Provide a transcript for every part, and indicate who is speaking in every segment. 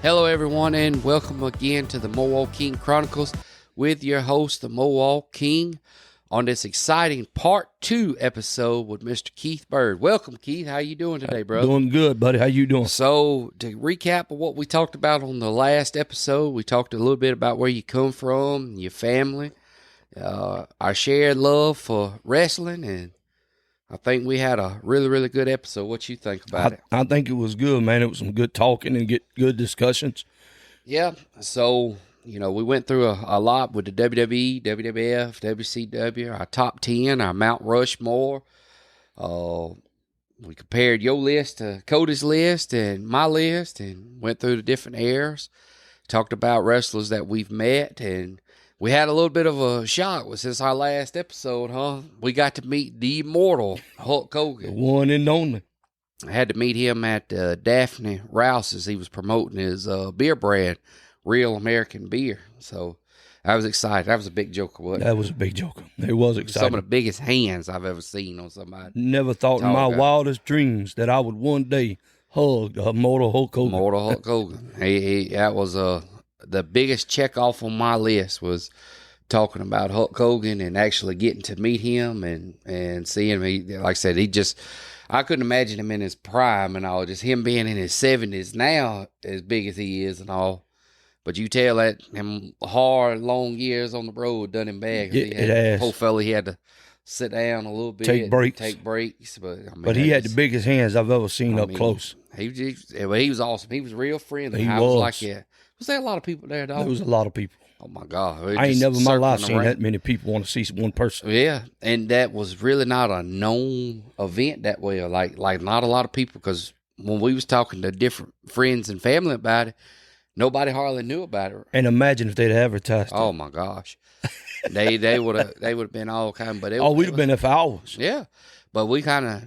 Speaker 1: Hello, everyone, and welcome again to the MOWAKing Chronicles with your host, the MOWAKing, on this exciting Part 2 episode with Mr. Keith Byrd. Welcome, Keith. How you doing today, brother?
Speaker 2: Doing good, buddy. How you doing?
Speaker 1: So, to recap of what we talked about on the last episode, we talked a little bit about where you come from, your family, our shared love for wrestling, and I think we had a really, really good episode. What you think about it?
Speaker 2: I think it was good, man. It was some good talking and good discussions.
Speaker 1: Yeah. So, we went through a lot with the WWE, WWF, WCW, our top 10, our Mount Rushmore. We compared your list to Cody's list and my list and went through the different eras. Talked about wrestlers that we've met, and we had a little bit of a shock since our last episode, huh? We got to meet the immortal Hulk Hogan.
Speaker 2: The one and only.
Speaker 1: I had to meet him at Daphne Rouse's. He was promoting his beer brand, Real American Beer. So I was excited. That was a big joker, wasn't it?
Speaker 2: That was a big joker. It was exciting.
Speaker 1: Some of the biggest hands I've ever seen on somebody.
Speaker 2: Never thought in my wildest dreams that I would one day hug the immortal Hulk Hogan.
Speaker 1: Immortal Hulk Hogan. That was the biggest check off on my list was talking about Hulk Hogan and actually getting to meet him and seeing him. Like I said, I couldn't imagine him in his prime and all, just him being in his 70s now, as big as he is and all. But you tell that him hard, long years on the road done him bad.
Speaker 2: It has.
Speaker 1: Whole fella, he had to sit down a little bit.
Speaker 2: Take breaks.
Speaker 1: But
Speaker 2: he had the biggest hands I've ever seen up close.
Speaker 1: He was awesome. He was real friendly.
Speaker 2: He was.
Speaker 1: Like, yeah. Was there a lot of people there, dog?
Speaker 2: There was a lot of people.
Speaker 1: Oh, my God.
Speaker 2: I ain't never in my life seen that many people want to see one person.
Speaker 1: Yeah, and that was really not a known event that way. Like not a lot of people, because when we was talking to different friends and family about it, nobody hardly knew about it.
Speaker 2: And imagine if they'd advertised it.
Speaker 1: Oh, my gosh. they would have been all kind of, but
Speaker 2: we'd have been there for hours.
Speaker 1: Yeah, but we kind of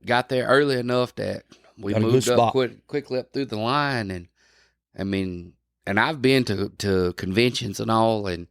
Speaker 1: got there early enough that we moved up quickly up through the line, and I mean. And I've been to conventions and all, and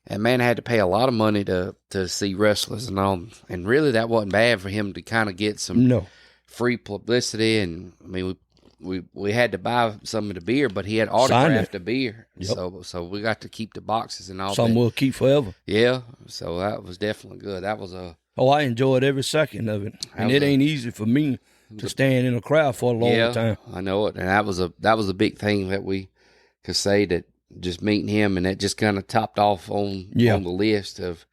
Speaker 1: man, I had to pay a lot of money to see wrestlers and all. And really, that wasn't bad for him to kind of get some free publicity. And I mean, we had to buy some of the beer, but he had autographed the beer. Yep. So we got to keep the boxes and all.
Speaker 2: Some we'll keep forever.
Speaker 1: Yeah, so that was definitely good. That was
Speaker 2: I enjoyed every second of it. And it ain't easy for me to stand in a crowd for a long time.
Speaker 1: I know it. And that was a big thing that we could say, that just meeting him, and that just kind of topped off on the list of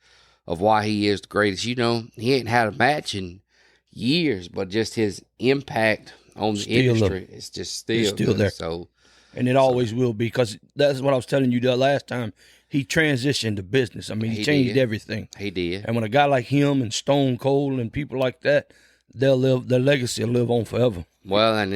Speaker 1: why he is the greatest. He ain't had a match in years, but just his impact on the industry is just still
Speaker 2: there. And it always will be, because that's what I was telling you the last time. He transitioned to business. I mean, he changed everything.
Speaker 1: He did.
Speaker 2: And when a guy like him and Stone Cold and people like that, their legacy will live on forever.
Speaker 1: Well, and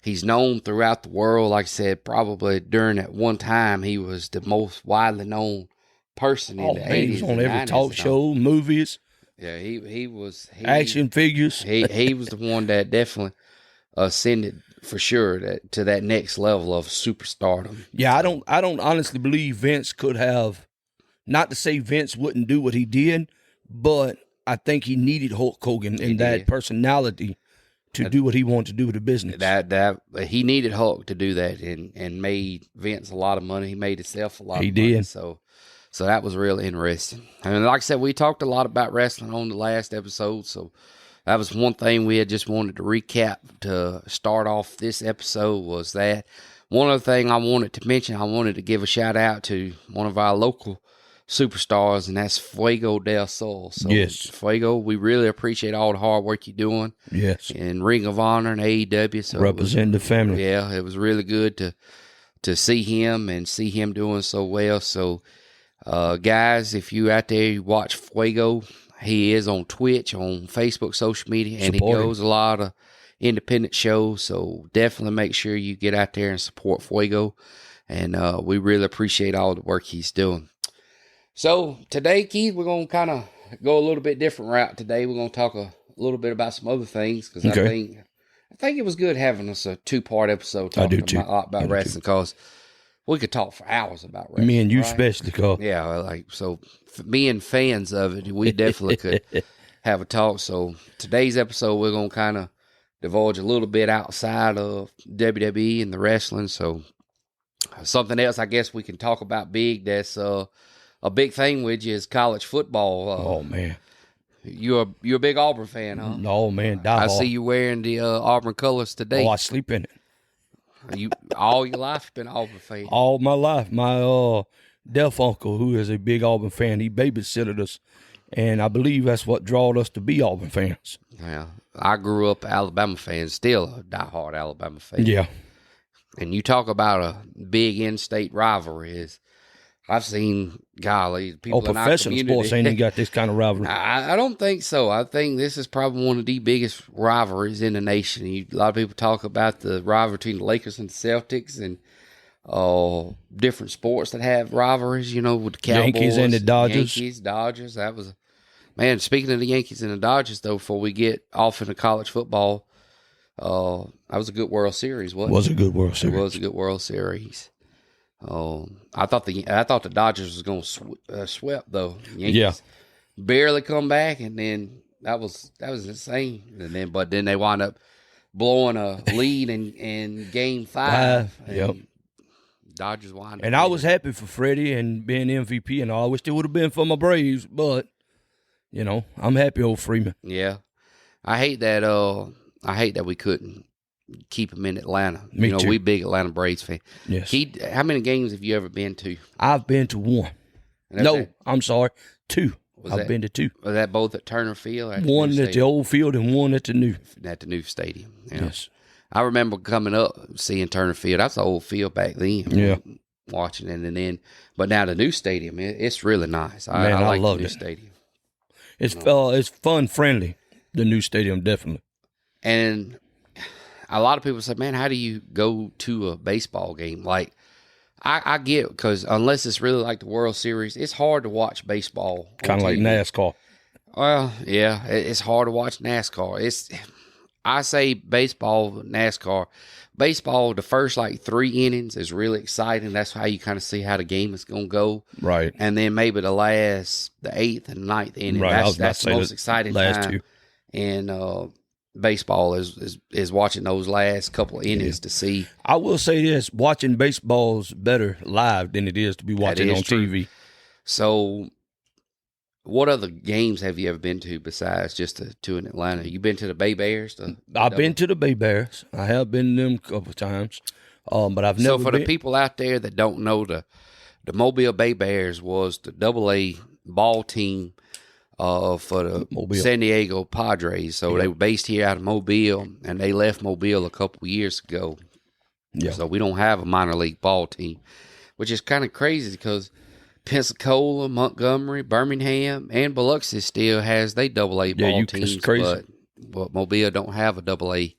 Speaker 1: he's known throughout the world. Like I said, probably during that one time, he was the most widely known person in the 80s.
Speaker 2: He was on every talk show, movies.
Speaker 1: Yeah, he was.
Speaker 2: Action figures.
Speaker 1: He was the one that definitely ascended for sure to that next level of superstardom.
Speaker 2: Yeah, I don't honestly believe Vince could have. Not to say Vince wouldn't do what he did, but I think he needed Hulk Hogan and that personality to do what he wanted to do with the business.
Speaker 1: That he needed Hulk to do that, and made Vince a lot of money. He made himself a lot of money. He did. So that was real interesting. I mean, like I said, we talked a lot about wrestling on the last episode, so that was one thing we had just wanted to recap to start off this episode, was that. One other thing I wanted to mention, I wanted to give a shout out to one of our local superstars, and that's Fuego del Sol. So,
Speaker 2: yes.
Speaker 1: Fuego, we really appreciate all the hard work you're doing.
Speaker 2: Yes.
Speaker 1: In Ring of Honor and AEW. So
Speaker 2: represent the family.
Speaker 1: Yeah, it was really good to see him and see him doing so well. So, guys, if you out there, you watch Fuego, he is on Twitch, on Facebook, social media, and he goes a lot of independent shows. So definitely make sure you get out there and support Fuego. And we really appreciate all the work he's doing. So today, Keith, we're going to kind of go a little bit different route today. We're going to talk a little bit about some other things, because I think it was good having us a 2-part episode talking about wrestling, because we could talk for hours about wrestling.
Speaker 2: Me and you especially, Carl.
Speaker 1: Yeah, so being fans of it, we definitely could have a talk. So today's episode, we're going to kind of divulge a little bit outside of WWE and the wrestling. So something else I guess we can talk about big that's a big thing with you is college football.
Speaker 2: Oh, man.
Speaker 1: You're a big Auburn fan, huh?
Speaker 2: No, man.
Speaker 1: I see you wearing the Auburn colors today.
Speaker 2: Oh, I sleep in it.
Speaker 1: You all your life you've been an Auburn fan.
Speaker 2: All my life. My deaf uncle, who is a big Auburn fan, he babysitted us. And I believe that's what drawed us to be Auburn fans.
Speaker 1: Yeah. I grew up Alabama fan, still a diehard Alabama fan.
Speaker 2: Yeah.
Speaker 1: And you talk about a big in-state rivalry. I've seen, golly, people in our
Speaker 2: professional
Speaker 1: community.
Speaker 2: sports ain't even got this kind of rivalry.
Speaker 1: I don't think so. I think this is probably one of the biggest rivalries in the nation. A lot of people talk about the rivalry between the Lakers and the Celtics and different sports that have rivalries, with the Cowboys.
Speaker 2: Yankees and the Dodgers.
Speaker 1: Yankees, Dodgers. That was, man, speaking of the Yankees and the Dodgers, though, before we get off into college football, that was a good World Series, wasn't it?
Speaker 2: It was a good World Series.
Speaker 1: It was a good World Series. I thought the Dodgers was going to sweep though. Yankees barely come back, and then that was insane. And then they wound up blowing a lead in Game 5.
Speaker 2: Yep.
Speaker 1: Dodgers wound up.
Speaker 2: And I was happy for Freddie and being MVP and all. I wish it would have been for my Braves, but I'm happy old Freeman.
Speaker 1: Yeah, I hate that. I hate that we couldn't keep him in Atlanta.
Speaker 2: Me too.
Speaker 1: We big Atlanta Braves fan.
Speaker 2: Yes.
Speaker 1: How many games have you ever been to?
Speaker 2: I've been to one. I'm sorry, 2. I've been to 2.
Speaker 1: Was that both at Turner Field? Or
Speaker 2: one at the old field and one at the new.
Speaker 1: At the new stadium. Yeah.
Speaker 2: Yes.
Speaker 1: I remember coming up, seeing Turner Field. That's the old field back then.
Speaker 2: Yeah.
Speaker 1: Watching it, and then, but now the new stadium, it's really nice.
Speaker 2: Man,
Speaker 1: I like
Speaker 2: love
Speaker 1: the new
Speaker 2: it.
Speaker 1: stadium.
Speaker 2: It's fun friendly. The new stadium, definitely.
Speaker 1: And a lot of people say, man, how do you go to a baseball game? Like, I get it, because unless it's really like the World Series, it's hard to watch baseball.
Speaker 2: Kind of like NASCAR.
Speaker 1: Well, yeah, it's hard to watch NASCAR. I say baseball, NASCAR. Baseball, the first 3 innings is really exciting. That's how you kind of see how the game is going to go.
Speaker 2: Right.
Speaker 1: And then maybe the 8th and 9th inning.
Speaker 2: Right.
Speaker 1: That's the most exciting
Speaker 2: last
Speaker 1: time.
Speaker 2: 2.
Speaker 1: And baseball is watching those last couple of innings to see.
Speaker 2: I will say this: watching baseball's better live than it is to be watching on TV.
Speaker 1: So, what other games have you ever been to besides just the 2 in Atlanta? You been to the Bay Bears?
Speaker 2: I've been to the Bay Bears. I have been to them a couple of times, but I've never.
Speaker 1: So, for the people out there that don't know, the Mobile Bay Bears was the AA ball team for the
Speaker 2: Mobile.
Speaker 1: San Diego Padres. So they were based here out of Mobile, and they left Mobile a couple of years ago.
Speaker 2: Yeah.
Speaker 1: So we don't have a minor league ball team, which is kind of crazy because Pensacola, Montgomery, Birmingham, and Biloxi still has their AA ball teams.
Speaker 2: It's crazy.
Speaker 1: But Mobile don't have a AA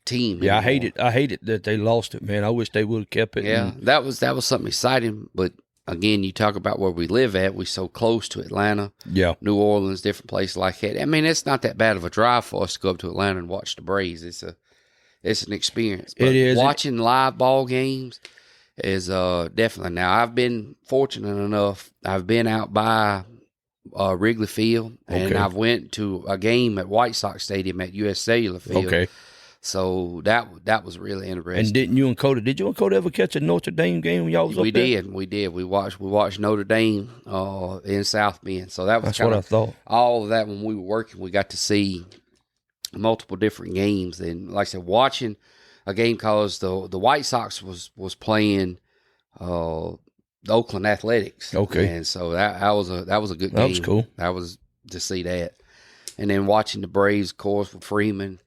Speaker 1: team.
Speaker 2: Yeah,
Speaker 1: anymore.
Speaker 2: I hate it that they lost it, man. I wish they would have kept it.
Speaker 1: Yeah, that was something exciting, but again, you talk about where we live at. We're so close to Atlanta, New Orleans, different places like that. I mean, it's not that bad of a drive for us to go up to Atlanta and watch the Braves. It's an experience. But
Speaker 2: it is.
Speaker 1: Watching live ball games is definitely. Now, I've been fortunate enough. I've been out by Wrigley Field, and I've went to a game at White Sox Stadium at US Cellular Field.
Speaker 2: Okay.
Speaker 1: So that was really interesting.
Speaker 2: And did you and Cody ever catch a Notre Dame game when y'all was up there?
Speaker 1: We did. We watched Notre Dame in South Bend. So that's
Speaker 2: what I thought.
Speaker 1: All of that when we were working, we got to see multiple different games. And like I said, watching a game because the White Sox was playing the Oakland Athletics.
Speaker 2: Okay.
Speaker 1: And so that was a good game.
Speaker 2: That was cool.
Speaker 1: That was to see that. And then watching the Braves, of course, with Freeman.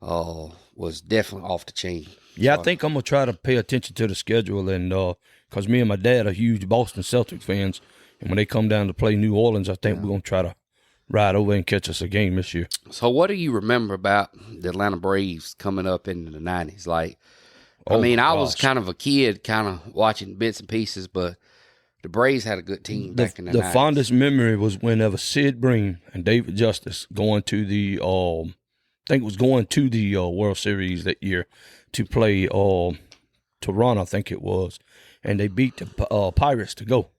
Speaker 1: Was definitely off the chain.
Speaker 2: Yeah, I think I'm going to try to pay attention to the schedule, and because me and my dad are huge Boston Celtics fans, and when they come down to play New Orleans, I think we're going to try to ride over and catch us a game this year.
Speaker 1: So what do you remember about the Atlanta Braves coming up in the 90s? Like, I was kind of a kid kind of watching bits and pieces, but the Braves had a good team back in the 90s.
Speaker 2: The fondest memory was whenever Sid Bream and David Justice going to the World Series that year to play Toronto, I think it was, and they beat the Pirates to go.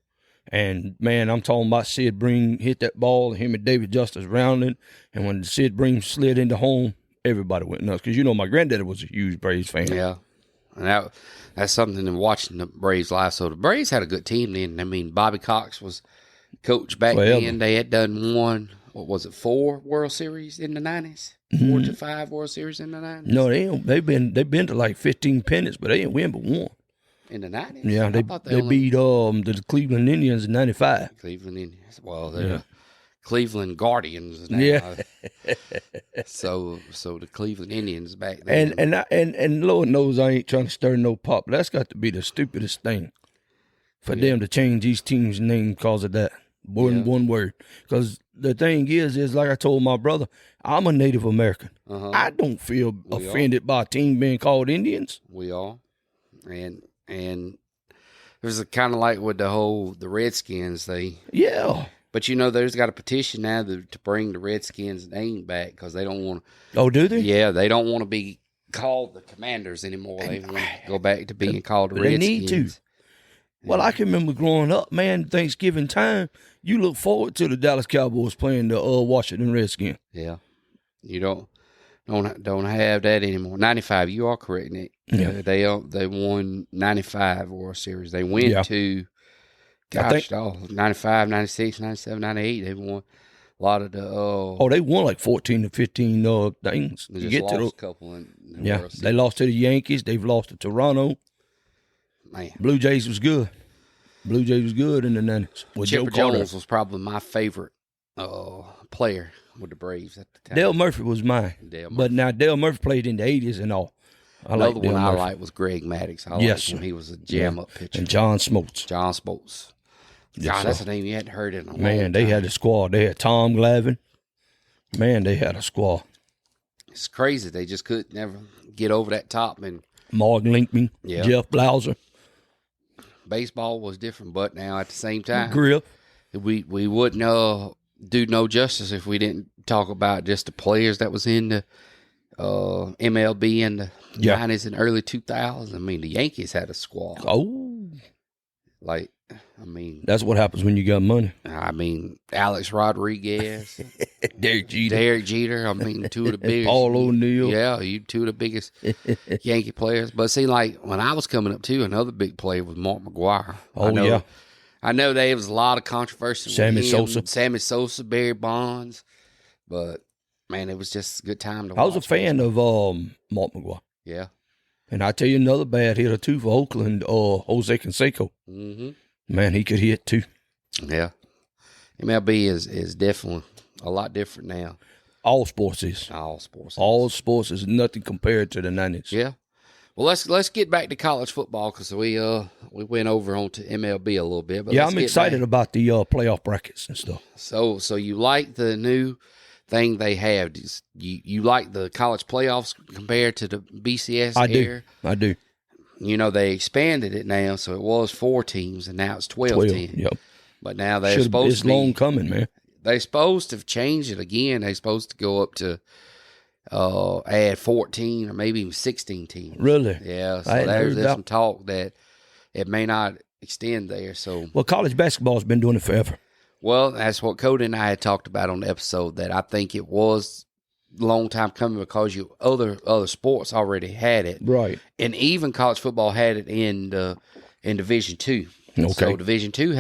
Speaker 2: And, man, I'm talking about Sid Bream hit that ball, and him and David Justice rounding, and when Sid Bream slid into home, everybody went nuts. Because, my granddaddy was a huge Braves fan.
Speaker 1: Yeah. And that's something in watching the Braves live. So the Braves had a good team then. I mean, Bobby Cox was coach back then. They had done one, 4 World Series in the 90s? 4 to 5 World Series in the 90s?
Speaker 2: No, they've been to like 15 pennants, but they didn't win but one.
Speaker 1: In the 90s?
Speaker 2: Yeah, they beat the Cleveland Indians in 95.
Speaker 1: Cleveland Indians. Well, they're Cleveland Guardians now.
Speaker 2: Yeah.
Speaker 1: so the Cleveland Indians back then.
Speaker 2: And Lord knows I ain't trying to stir no pop. That's got to be the stupidest thing for them to change these teams' name because of that. One word. Because the thing is like I told my brother, I'm a Native American. I don't feel offended by a team being called Indians.
Speaker 1: We are. And it was kind of like with the Redskins.
Speaker 2: Yeah.
Speaker 1: But there's got a petition now to bring the Redskins name back because they don't want to.
Speaker 2: Oh, do they?
Speaker 1: Yeah, they don't want to be called the Commanders anymore. They want to go back to being called the Redskins. They need to.
Speaker 2: Well, I can remember growing up, man, Thanksgiving time, you look forward to the Dallas Cowboys playing the Washington Redskins.
Speaker 1: Yeah. You don't have that anymore. 95, you are correct, Nick.
Speaker 2: Yeah.
Speaker 1: They won 95 World Series. They went to 95, 96, 97, 98. They won a lot of the
Speaker 2: they won like 14 to 15 things.
Speaker 1: They just lost a couple in the World Series.
Speaker 2: They lost to the Yankees. They've lost to Toronto.
Speaker 1: Man.
Speaker 2: Blue Jays was good. Blue Jays was good in the 90s.
Speaker 1: Chipper Jones was probably my favorite player with the Braves at the time.
Speaker 2: Dale Murphy was mine. But now Dale Murphy played in the 80s and all.
Speaker 1: Another one I liked was Greg Maddux. I liked him. He was a jam-up pitcher.
Speaker 2: And John Smoltz.
Speaker 1: God, that's a name you hadn't heard in a long time.
Speaker 2: Man, they had a squad. They had Tom Glavine. Man, they had a squad.
Speaker 1: It's crazy. They just could never get over that top. And
Speaker 2: Mark Linkman, Jeff Blauser.
Speaker 1: Baseball was different, but now at the same time,
Speaker 2: grip.
Speaker 1: We wouldn't do no justice if we didn't talk about just the players that was in the MLB in the 90s and early 2000s. I mean, the Yankees had a squad.
Speaker 2: Oh.
Speaker 1: That's
Speaker 2: what happens when you got money.
Speaker 1: I mean, Alex Rodriguez.
Speaker 2: Derek Jeter.
Speaker 1: I mean, two of the biggest.
Speaker 2: Paul O'Neill.
Speaker 1: Yeah, two of the biggest Yankee players. But see, like, when I was coming up, too, another big player was Mark McGwire. I know there was a lot of controversy with Sammy Sosa, Barry Bonds. But, man, it was just a good time to watch.
Speaker 2: I was a fan of Mark McGwire.
Speaker 1: Yeah.
Speaker 2: And I tell you another bad hitter, too, for Oakland, Jose Canseco.
Speaker 1: Mm-hmm.
Speaker 2: Man, he could hit, too.
Speaker 1: Yeah. MLB is definitely a lot different now.
Speaker 2: All sports is.
Speaker 1: All sports
Speaker 2: is nothing compared to the 90s.
Speaker 1: Yeah. Well, let's get back to college football because we went over onto MLB a little bit. But
Speaker 2: I'm excited about the playoff brackets and stuff.
Speaker 1: So you like the new thing they have? You like the college playoffs compared to the BCS era?
Speaker 2: I do.
Speaker 1: They expanded it now, so it was 4 teams, and now it's 12 teams.
Speaker 2: Yep.
Speaker 1: But now they're supposed to be...
Speaker 2: It's long coming, man.
Speaker 1: They're supposed to change it again. They're supposed to go up to add 14 or maybe even 16 teams.
Speaker 2: Really?
Speaker 1: Yeah, so there's some talk that it may not extend there. So,
Speaker 2: well, college basketball's been doing it forever.
Speaker 1: Well, that's what Cody and I had talked about on the episode, that I think it was a long time coming because other sports already had it.
Speaker 2: Right.
Speaker 1: And even college football had it in Division II.
Speaker 2: Okay.
Speaker 1: So Division II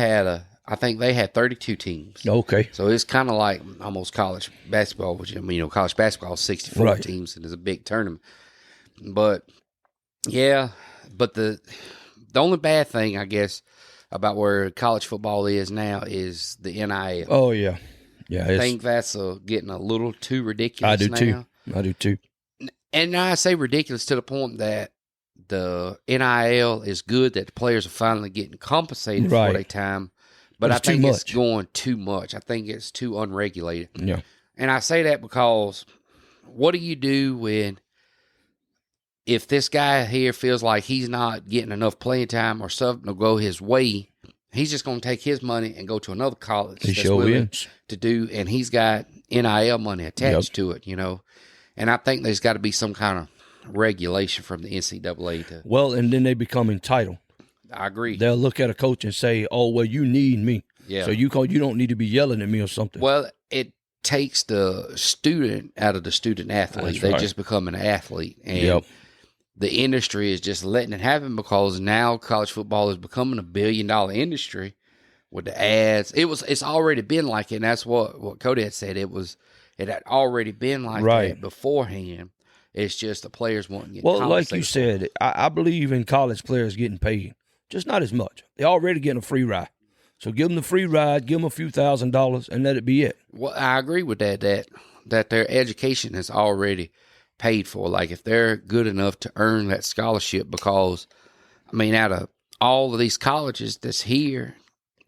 Speaker 1: I think they had 32 teams.
Speaker 2: Okay.
Speaker 1: So it's kind of like almost college basketball, which, college basketball is 64 teams and it's a big tournament. But, but the only bad thing, I guess, about where college football is now is the NIL.
Speaker 2: Oh, yeah. Yeah,
Speaker 1: I think that's getting a little too ridiculous now.
Speaker 2: I do too.
Speaker 1: And I say ridiculous to the point that the NIL is good, that the players are finally getting compensated for their time. But I think it's going too much. I think it's too unregulated.
Speaker 2: Yeah.
Speaker 1: And I say that because what do you do if this guy here feels like he's not getting enough playing time or something to go his way? He's just going to take his money and go to another college
Speaker 2: that's willing
Speaker 1: to do, and he's got NIL money attached to it, And I think there's got to be some kind of regulation from the NCAA.
Speaker 2: Well, and then they become entitled.
Speaker 1: I agree.
Speaker 2: They'll look at a coach and say, "Oh, well, you need me,
Speaker 1: yeah.
Speaker 2: So you don't need to be yelling at me or something."
Speaker 1: Well, takes the student out of the student athlete. They just become an athlete. And the industry is just letting it happen because now college football is becoming $1 billion industry with the ads. It's already been like it, and that's what Cody had said. It had already been like that beforehand. It's just the players wanting to get compensated.
Speaker 2: Well, like you said, I believe in college players getting paid, just not as much. They're already getting a free ride. So give them the free ride, give them a few $1,000s, and let it be it.
Speaker 1: Well, I agree with that their education is already paid for. Like, if they're good enough to earn that scholarship, because, I mean, out of all of these colleges that's here,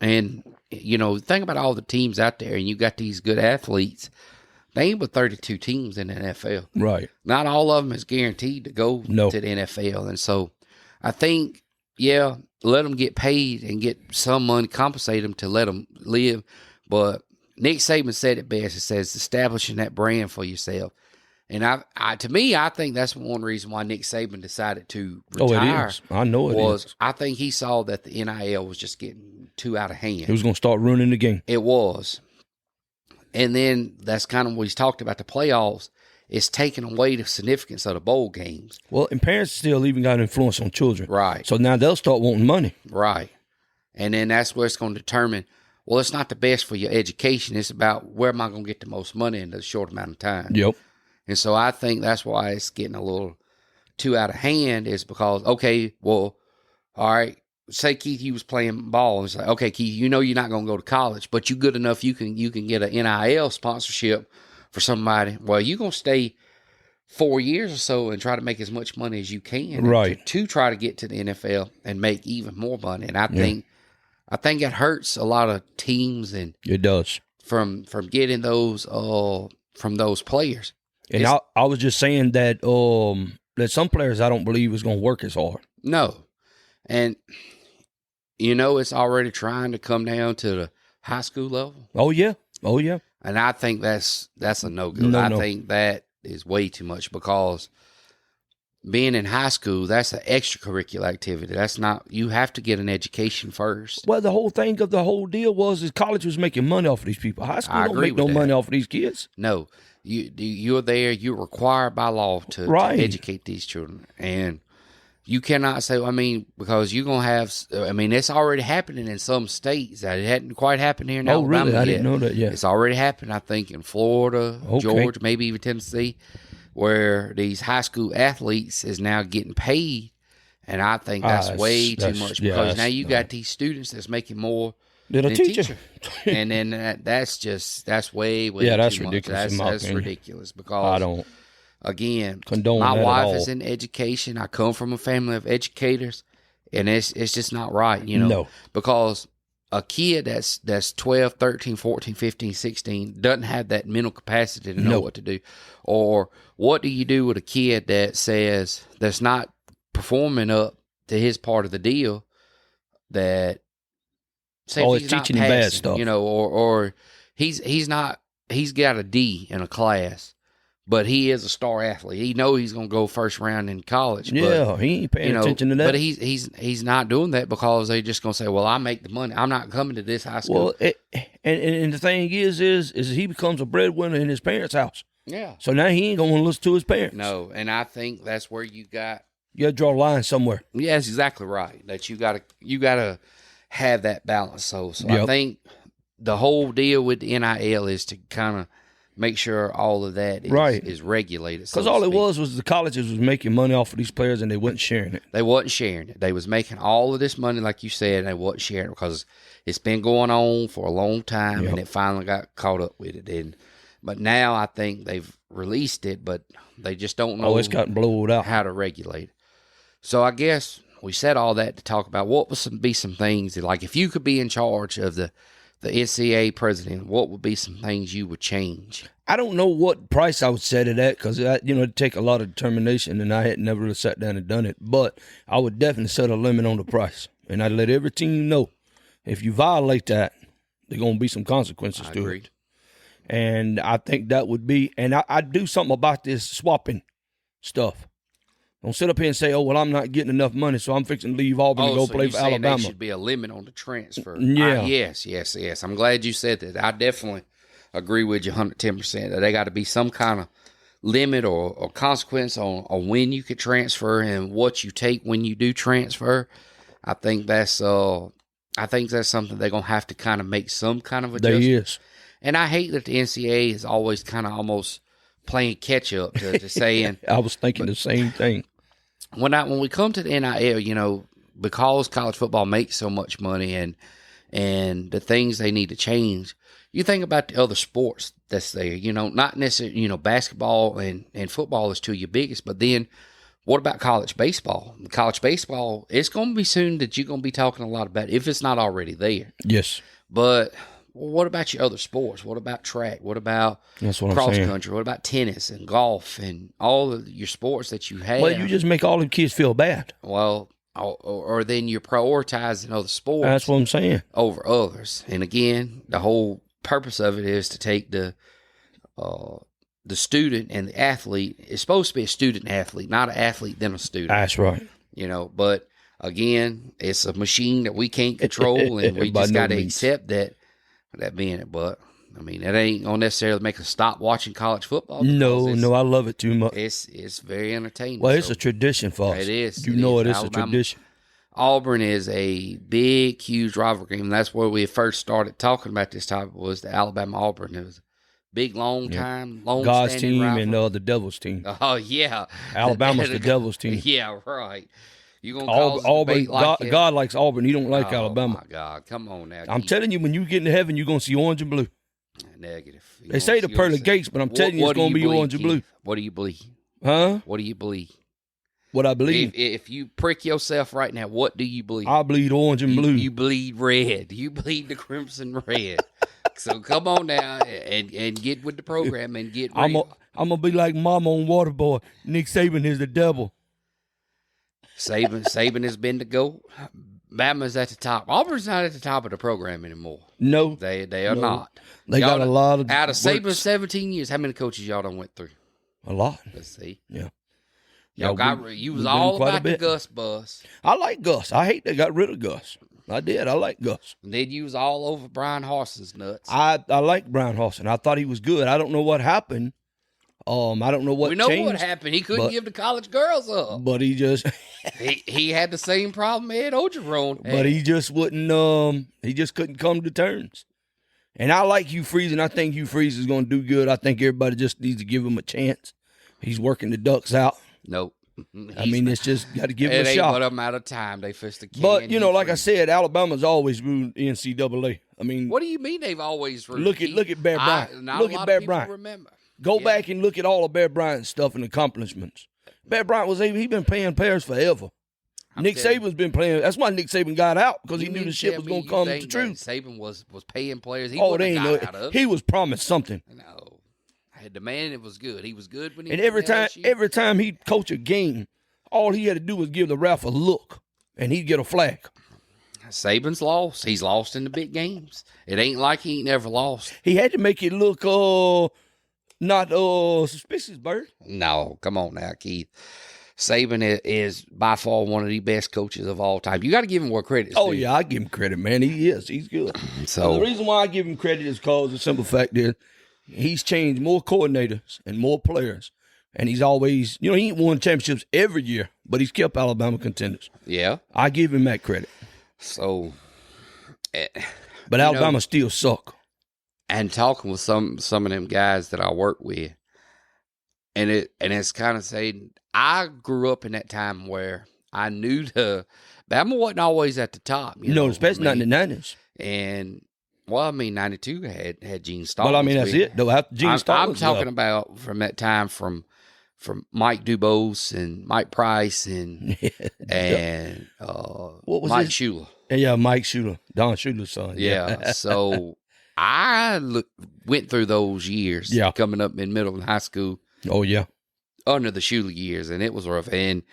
Speaker 1: and, you know, think about all the teams out there, and you got these good athletes. They ain't but 32 teams in the NFL.
Speaker 2: Right.
Speaker 1: Not all of them is guaranteed to go to the NFL. And so I think, let them get paid and get some money, compensate them to let them live. But Nick Saban said it best. It says establishing that brand for yourself. And I think that's one reason why Nick Saban decided to retire.
Speaker 2: Oh, it is. I know it is.
Speaker 1: I think he saw that the NIL was just getting too out of hand.
Speaker 2: He was going to start ruining the game.
Speaker 1: It was. And then that's kind of what he's talked about, the playoffs. It's taking away the significance of the bowl games.
Speaker 2: Well, and parents still even got influence on children.
Speaker 1: Right.
Speaker 2: So now they'll start wanting money.
Speaker 1: Right. And then that's where it's going to determine, well, it's not the best for your education. It's about where am I going to get the most money in a short amount of time.
Speaker 2: Yep.
Speaker 1: And so I think that's why it's getting a little too out of hand, is because, okay, well, all right, say Keith, you was playing ball. It's like, okay, Keith, you know you're not going to go to college, but you good enough, you can get an NIL sponsorship for somebody. Well, you're going to stay 4 years or so and try to make as much money as you can,
Speaker 2: right,
Speaker 1: to try to get to the NFL and make even more money. And I think it hurts a lot of teams, and
Speaker 2: it does,
Speaker 1: from getting those from those players.
Speaker 2: And I was just saying that that some players I don't believe is going to work as hard.
Speaker 1: No. And, you know, it's already trying to come down to the high school level.
Speaker 2: Oh, yeah. Oh, yeah.
Speaker 1: And I think that's a no-go. I think that is way too much, because being in high school, that's an extracurricular activity. That's not, you have to get an education first.
Speaker 2: Well, the whole thing of the whole deal was college was making money off of these people. High school don't make no money off of these kids.
Speaker 1: No. You're there, you're required by law to educate these children. And you cannot say, because you're going to have, it's already happening in some states. That it hadn't quite happened here in Alabama.
Speaker 2: Oh, really? I didn't know that yet.
Speaker 1: It's already happened, I think, in Florida, Georgia, maybe even Tennessee, where these high school athletes is now getting paid. And I think that's way too much, because now you got these students that's making more than a teacher. And then that's way too
Speaker 2: that's
Speaker 1: much.
Speaker 2: Ridiculous.
Speaker 1: That's ridiculous, because
Speaker 2: I don't.
Speaker 1: Again,
Speaker 2: condone
Speaker 1: my
Speaker 2: that
Speaker 1: wife
Speaker 2: at all.
Speaker 1: is in education. I come from a family of educators, and it's just not right,
Speaker 2: No.
Speaker 1: because a kid that's 12, 13, 14, 15, 16 doesn't have that mental capacity to know what to do. Or what do you do with a kid that's not performing up to his part of the deal, that say
Speaker 2: it's teaching him bad stuff,
Speaker 1: or he's got a D in a class, but he is a star athlete. He knows he's going to go first round in college.
Speaker 2: Yeah,
Speaker 1: but,
Speaker 2: he ain't paying attention to that.
Speaker 1: But he's not doing that, because they're just going to say, well, I make the money. I'm not coming to this high school.
Speaker 2: Well, and the thing is he becomes a breadwinner in his parents' house.
Speaker 1: Yeah.
Speaker 2: So now he ain't going to listen to his parents.
Speaker 1: No, and I think that's where you got
Speaker 2: to draw a line somewhere.
Speaker 1: Yeah, that's exactly right. That you gotta have that balance. So I think the whole deal with the NIL is to kind of make sure all of that is regulated.
Speaker 2: Because all it was the colleges was making money off of these players, and they wasn't sharing it.
Speaker 1: They wasn't sharing it. They was making all of this money, like you said, and they wasn't sharing it, because it's been going on for a long time, and it finally got caught up with it. But now I think they've released it, but they just don't know
Speaker 2: it's gotten blowed out.
Speaker 1: How to regulate it. So I guess we said all that to talk about what would be some things that, like, if you could be in charge of the NCAA president, what would be some things you would change?
Speaker 2: I don't know what price I would set it at, because it'd take a lot of determination, and I had never really sat down and done it. But I would definitely set a limit on the price, and I'd let every team know, if you violate that, there's going to be some consequences to it. And I think that would be, and I'd do something about this swapping stuff. Don't sit up here and say, oh, well, I'm not getting enough money, so I'm fixing to leave Auburn to go play for Alabama.
Speaker 1: There should be a limit on the transfer.
Speaker 2: Yeah.
Speaker 1: Yes. I'm glad you said that. I definitely agree with you 110%. That they got to be some kind of limit or consequence on when you could transfer and what you take when you do transfer. I think that's something they're gonna have to kind of make some kind of adjustment.
Speaker 2: There is.
Speaker 1: And I hate that the NCAA is always kind of almost playing catch up to saying.
Speaker 2: I was thinking the same thing.
Speaker 1: When we come to the NIL, because college football makes so much money and the things they need to change, you think about the other sports that's there, not necessarily, basketball and football is two of your biggest, but then what about college baseball? College baseball, it's going to be soon that you're going to be talking a lot about, if it's not already there.
Speaker 2: Yes.
Speaker 1: But what about your other sports? What about track? What about cross country? What about tennis and golf and all of your sports that you have?
Speaker 2: Well, you just make all the kids feel bad.
Speaker 1: Well, or then you're prioritizing other sports.
Speaker 2: That's what I'm saying.
Speaker 1: Over others. And again, the whole purpose of it is to take the student and the athlete. It's supposed to be a student athlete, not an athlete then a student.
Speaker 2: That's right.
Speaker 1: But again, it's a machine that we can't control, and we just got to accept that being it. But I mean, that ain't gonna necessarily make us stop watching college football.
Speaker 2: No, I love it too much.
Speaker 1: It's very entertaining.
Speaker 2: Well, it's a tradition for us.
Speaker 1: It is.
Speaker 2: It is a tradition.
Speaker 1: Auburn is a big, huge rivalry game. That's where we first started talking about this topic, was the Alabama-Auburn. It was a big, long
Speaker 2: God's team rivalry. And the Devil's team.
Speaker 1: Oh, yeah.
Speaker 2: Alabama's the Devil's team.
Speaker 1: Yeah, right. You gonna cause
Speaker 2: Auburn? God likes Auburn. He don't like Alabama.
Speaker 1: Oh, my God. Come on now.
Speaker 2: I'm telling you, when you get into heaven, you're going to see orange and blue.
Speaker 1: Negative.
Speaker 2: They say the pearly gates, but I'm telling you, it's going to be orange and blue.
Speaker 1: What do you believe?
Speaker 2: Huh?
Speaker 1: What do you believe?
Speaker 2: What I believe?
Speaker 1: If you prick yourself right now, what do you believe?
Speaker 2: I bleed orange and blue.
Speaker 1: You bleed red. You bleed the crimson red. So come on now and get with the program and get real.
Speaker 2: I'm going to be like Mama on Waterboy. Nick Saban is the devil.
Speaker 1: Saban has been the GOAT. Bama's at the top. Auburn's not at the top of the program anymore.
Speaker 2: No.
Speaker 1: They are not.
Speaker 2: They got a lot of
Speaker 1: out of Saban's 17 years, how many coaches y'all done went through?
Speaker 2: A lot.
Speaker 1: Let's see.
Speaker 2: Yeah.
Speaker 1: You was all about the Gus bus.
Speaker 2: I like Gus. I hate they got rid of Gus. I did. I like Gus.
Speaker 1: And then you was all over Brian Harson's nuts.
Speaker 2: I like Brian Harsin. I thought he was good. I don't know what happened. I don't know what changed.
Speaker 1: We know what happened. He couldn't give the college girls up.
Speaker 2: But he just
Speaker 1: he had the same problem Ed Ogeron had.
Speaker 2: But he just wouldn't. He just couldn't come to terms. And I like Hugh Freeze, and I think Hugh Freeze is going to do good. I think everybody just needs to give him a chance. He's working the Ducks out.
Speaker 1: Nope.
Speaker 2: It's just got to give him a shot.
Speaker 1: It ain't but a matter of time. They fist the can.
Speaker 2: But, like I said, Alabama's always ruled NCAA. I mean,
Speaker 1: what do you mean they've always ruled?
Speaker 2: Look at Bear Bryant. Look at Bear Bryant.
Speaker 1: Remember.
Speaker 2: Go back and look at all of Bear Bryant's stuff and accomplishments. Bear Bryant he been playing players forever. Nick Saban's been playing. That's why Nick Saban got out, because he knew the shit was going to come to truth.
Speaker 1: Saban was paying players. He
Speaker 2: He was promised something.
Speaker 1: No, the man, it was good. He was good when he.
Speaker 2: And every time he coached a game, all he had to do was give the ref a look, and he'd get a flag.
Speaker 1: Saban's lost. He's lost in the big games. It ain't like he ain't never lost.
Speaker 2: He had to make it look not suspicious, Byrd.
Speaker 1: No, come on now, Keith. Saban is by far one of the best coaches of all time. You got to give him more credit.
Speaker 2: Oh, yeah, I give him credit, man. He is. He's good. So the reason why I give him credit is because the simple fact is he's changed more coordinators and more players. And he's always, he ain't won championships every year, but he's kept Alabama contenders.
Speaker 1: Yeah.
Speaker 2: I give him that credit.
Speaker 1: So.
Speaker 2: But Alabama still suck.
Speaker 1: And talking with some of them guys that I work with, and it's kind of saying, I grew up in that time where I knew Bama wasn't always at the top.
Speaker 2: Especially not in the 90s.
Speaker 1: And, 92 had Gene Stallings.
Speaker 2: Well, that's it, though. After Gene Stallings,
Speaker 1: I'm talking about from that time from Mike Dubose and Mike Price and
Speaker 2: what was
Speaker 1: Mike Shula.
Speaker 2: Yeah, Mike Shula, Don Shula's son.
Speaker 1: Yeah, so I went through those years coming up in middle and high school.
Speaker 2: Oh, yeah.
Speaker 1: Under the Shula years, and it was rough. And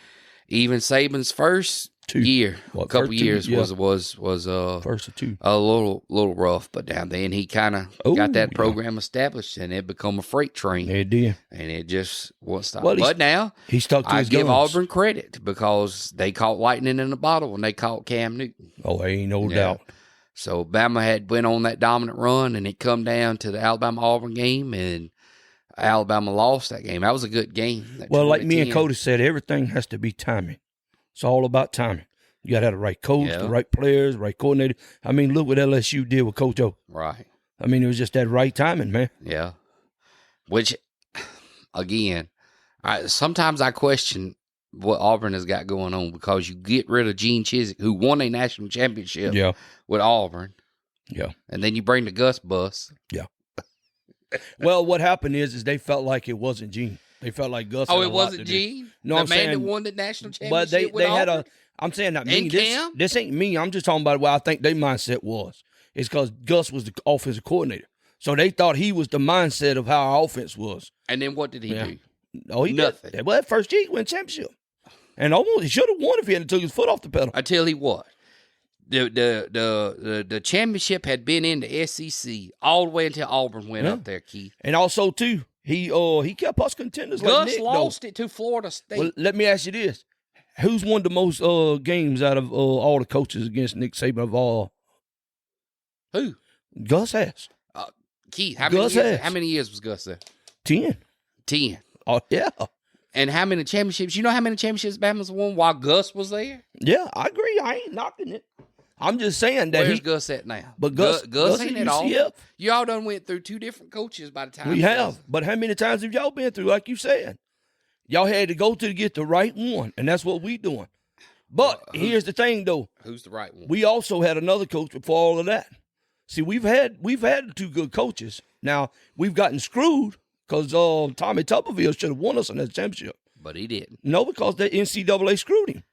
Speaker 1: even Saban's first year, couple years was
Speaker 2: first or two.
Speaker 1: A little rough, but down then he kind of got that program established, and it become a freight train.
Speaker 2: It did,
Speaker 1: and it just won't stop.
Speaker 2: Well,
Speaker 1: but now
Speaker 2: he stuck to his guns.
Speaker 1: I give Auburn credit because they caught lightning in a bottle when they caught Cam Newton.
Speaker 2: Oh, ain't no doubt.
Speaker 1: So Bama had went on that dominant run, and it come down to the Alabama-Auburn game, and Alabama lost that game. That was a good game.
Speaker 2: Well, like me and Cody said, everything has to be timing. It's all about timing. You got to have the right coach, the right players, right coordinator. I mean, look what LSU did with Coach O.
Speaker 1: Right.
Speaker 2: I mean, it was just that right timing, man.
Speaker 1: Yeah. Which, again, sometimes I question what Auburn has got going on, because you get rid of Gene Chizik, who won a national championship with Auburn.
Speaker 2: Yeah.
Speaker 1: And then you bring the Gus bus.
Speaker 2: Yeah. Well, what happened is they felt like it wasn't Gene. They felt like Gus.
Speaker 1: Oh, it wasn't Gene?
Speaker 2: No,
Speaker 1: the
Speaker 2: I'm
Speaker 1: man
Speaker 2: saying,
Speaker 1: that won the national championship
Speaker 2: but they
Speaker 1: with
Speaker 2: had
Speaker 1: Auburn?
Speaker 2: I'm saying that
Speaker 1: And
Speaker 2: me. This ain't me. I'm just talking about what I think their mindset was. It's because Gus was the offensive coordinator. So they thought he was the mindset of how our offense was.
Speaker 1: And then what did he do?
Speaker 2: Oh, he
Speaker 1: Nothing.
Speaker 2: Well, at first he won championship. And almost he should have won if he hadn't took his foot off the pedal.
Speaker 1: Until he what? The championship had been in the SEC all the way until Auburn went up there, Keith.
Speaker 2: And also, too, he kept us contenders.
Speaker 1: Gus
Speaker 2: like Nick,
Speaker 1: lost it to Florida State.
Speaker 2: Well, let me ask you this. Who's won the most games out of all the coaches against Nick Saban of all?
Speaker 1: Who?
Speaker 2: Gus has.
Speaker 1: Keith, how many years was Gus there?
Speaker 2: 10.
Speaker 1: 10.
Speaker 2: Oh, yeah.
Speaker 1: And how many championships? You know how many championships Bama's won while Gus was there?
Speaker 2: Yeah, I agree. I ain't knocking it. I'm just saying that
Speaker 1: Where's Gus at now?
Speaker 2: But Gus
Speaker 1: ain't
Speaker 2: at
Speaker 1: at all.
Speaker 2: UCF.
Speaker 1: Y'all done went through 2 different coaches by the time.
Speaker 2: We have. But how many times have y'all been through, like you said? Y'all had to go to get the right one, and that's what we doing. But here's the thing, though.
Speaker 1: Who's the right one?
Speaker 2: We also had another coach before all of that. See, we've had 2 good coaches. Now, we've gotten screwed because Tommy Tuberville should have won us in that championship.
Speaker 1: But he didn't.
Speaker 2: No, because the NCAA screwed him.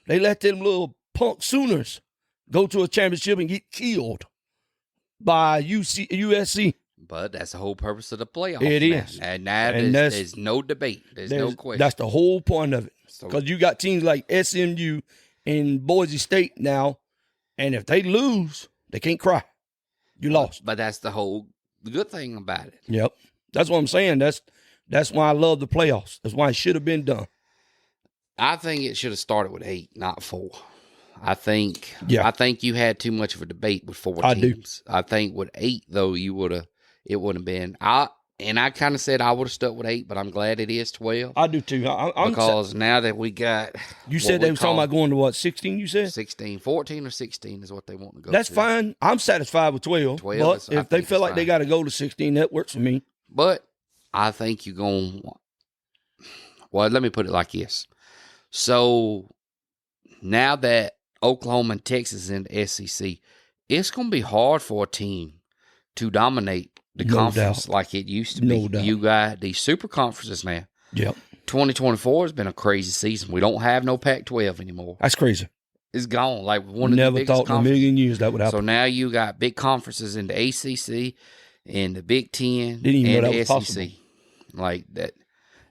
Speaker 2: They let them little punk Sooners go to a championship and get killed by USC.
Speaker 1: But that's the whole purpose of the playoff.
Speaker 2: It is.
Speaker 1: And there's no debate. There's no question.
Speaker 2: That's the whole point of it. Because you got teams like SMU and Boise State now, and if they lose, they can't cry. You lost.
Speaker 1: But that's the good thing about it.
Speaker 2: Yep. That's what I'm saying. That's why I love the playoffs. That's why it should have been done.
Speaker 1: I think it should have started with 8, not 4. I think you had too much of a debate with 4 teams. I think with 8 though, it wouldn't have been. I kind of said I would have stuck with 8, but I'm glad it is 12.
Speaker 2: I do too.
Speaker 1: Because now that we got,
Speaker 2: you said they was talking about going to what, 16? You said
Speaker 1: 16, 14 or 16 is what they want to go.
Speaker 2: That's
Speaker 1: to.
Speaker 2: fine. I'm satisfied with 12. But if they feel like they got to go to 16, that works for me.
Speaker 1: But I think you're going. Well, let me put it like this. So now that Oklahoma and Texas in the SEC, it's going to be hard for a team to dominate the conference like it used to be.
Speaker 2: No doubt.
Speaker 1: You got these super conferences now.
Speaker 2: Yep.
Speaker 1: 2024 has been a crazy season. We don't have no Pac-12 anymore.
Speaker 2: That's crazy.
Speaker 1: It's gone. Like one of
Speaker 2: Never
Speaker 1: the biggest
Speaker 2: thought in a million years that would happen.
Speaker 1: So now you got big conferences in the ACC and the Big Ten
Speaker 2: Didn't even
Speaker 1: and
Speaker 2: know that
Speaker 1: the
Speaker 2: was
Speaker 1: SEC.
Speaker 2: possible.
Speaker 1: Like that.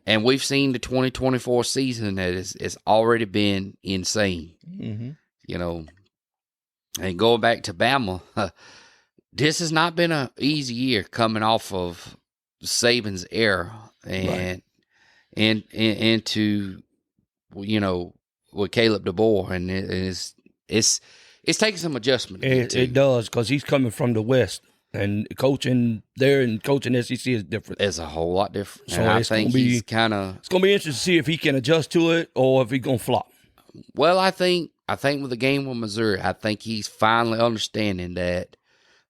Speaker 1: And we've seen the 2024 season that it's already been insane.
Speaker 2: Mm-hmm.
Speaker 1: You know, and going back to Bama, this has not been an easy year coming off of Saban's era and into, you know, with Caleb DeBoer, and it's taking some adjustment.
Speaker 2: It does, because he's coming from the West, and coaching there and coaching SEC is different.
Speaker 1: It's a whole lot different.
Speaker 2: So
Speaker 1: and I think he's kind of.
Speaker 2: It's going to be interesting to see if he can adjust to it or if he's going to flop.
Speaker 1: Well, I think with the game with Missouri, I think he's finally understanding that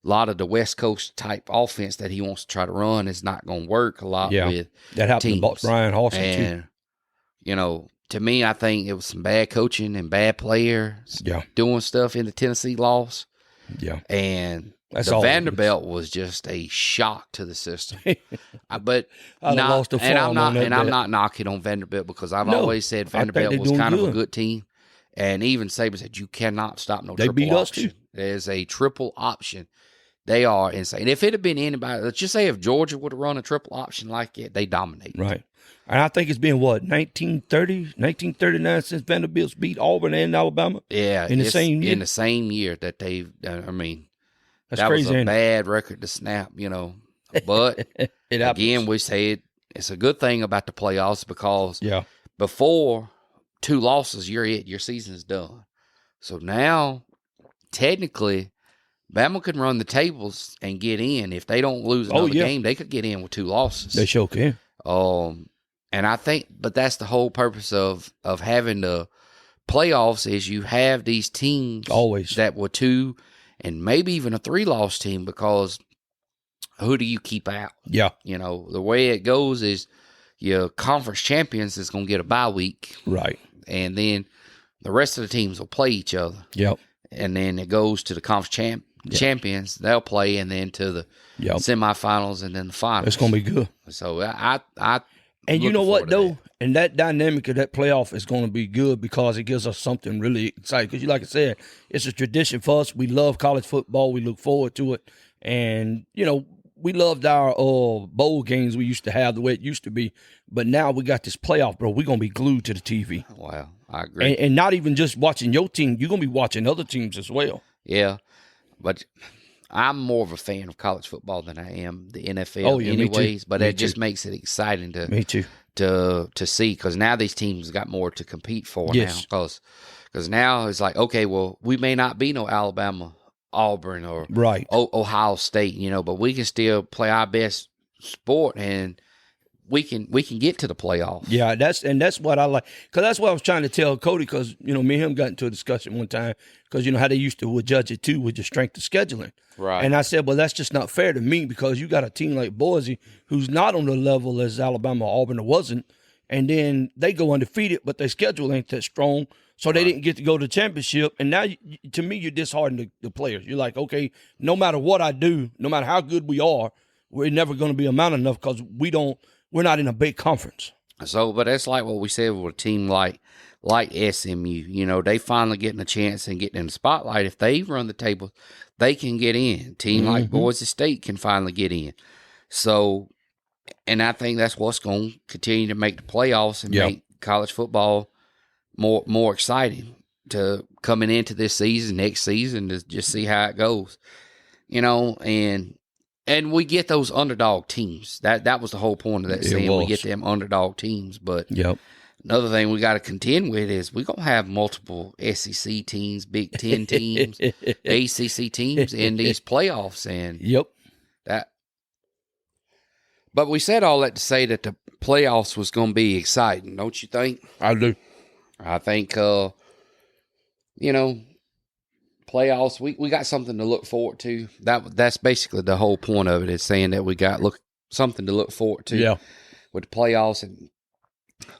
Speaker 1: a lot of the West Coast type offense that he wants to try to run is not going to work a lot with
Speaker 2: that happened
Speaker 1: teams.
Speaker 2: to Brian Harsin
Speaker 1: and,
Speaker 2: too.
Speaker 1: You know, to me, I think it was some bad coaching and bad players doing stuff in the Tennessee loss.
Speaker 2: Yeah.
Speaker 1: And
Speaker 2: that's
Speaker 1: the Vanderbilt was just a shock to the system. But I'm not knocking on Vanderbilt, because I've always said Vanderbilt was kind of a good team. And even Saban said you cannot stop no triple
Speaker 2: beat
Speaker 1: option.
Speaker 2: us too.
Speaker 1: There's a triple option. They are insane. If it had been anybody, let's just say if Georgia would have run a triple option like it, they dominate.
Speaker 2: Right. And I think it's been, 1939 since Vanderbilt's beat Auburn and Alabama?
Speaker 1: Yeah.
Speaker 2: In the same year?
Speaker 1: In the same year that they've,
Speaker 2: That's
Speaker 1: that
Speaker 2: crazy,
Speaker 1: was a bad record to snap, you know. But, again, we say it's a good thing about the playoffs, because before 2 losses, your season's done. So now, technically, Bama can run the tables and get in. If they don't lose another game, they could get in with 2 losses.
Speaker 2: They sure can.
Speaker 1: And I think, but that's the whole purpose of having the playoffs is you have these teams
Speaker 2: always
Speaker 1: that were 2 and maybe even a 3-loss team, because who do you keep out?
Speaker 2: Yeah.
Speaker 1: You know, the way it goes is your conference champions is going to get a bye week.
Speaker 2: Right.
Speaker 1: And then the rest of the teams will play each other.
Speaker 2: Yep.
Speaker 1: And then it goes to the conference champions. They'll play, and then to the semifinals, and then the finals.
Speaker 2: It's going to be good.
Speaker 1: So I
Speaker 2: and you know what, though? And that dynamic of that playoff is going to be good because it gives us something really exciting. Because, like I said, it's a tradition for us. We love college football. We look forward to it. And, you know, we loved our bowl games we used to have the way it used to be. But now we got this playoff, bro. We're going to be glued to the TV.
Speaker 1: Wow, I agree.
Speaker 2: And not even just watching your team. You're going to be watching other teams as well.
Speaker 1: Yeah. But I'm more of a fan of college football than I am the NFL anyways. But it just makes it exciting to see, because now these teams got more to compete for now. Because now it's like, okay, well, we may not be no Alabama, Auburn, or Ohio State, you know, but we can still play our best sport, and we can get to the playoffs. Yeah,
Speaker 2: that's what I like, because that's what I was trying to tell Cody, because, you know, me and him got into a discussion one time, because, you know, how they used to judge it too with the strength of scheduling.
Speaker 1: Right.
Speaker 2: And I said, well, that's just not fair to me, because you got a team like Boise who's not on the level as Alabama or Auburn, or wasn't, and then they go undefeated, but their schedule ain't that strong, so they didn't get to go to the championship. And now, to me, you dishearten the players. You're like, okay, no matter what I do, no matter how good we are, we're never going to be amount enough, because we're not in a big conference.
Speaker 1: So, but that's like what we said with a team like SMU. You know, they finally getting a chance and getting in the spotlight. If they run the table, they can get in. Team like Boise State can finally get in. So, and I think that's what's going to continue to make the playoffs and make college football more exciting to coming into this season, next season, to just see how it goes. You know, and we get those underdog teams. That was the whole point of that saying. We get them underdog teams. But another thing we got to contend with is we're going to have multiple SEC teams, Big Ten teams, ACC teams in these playoffs. And but we said all that to say that the playoffs was going to be exciting, don't you think?
Speaker 2: I do.
Speaker 1: I think, you know, playoffs, we got something to look forward to. That's basically the whole point of it, is saying that we got something to look forward to with the playoffs. And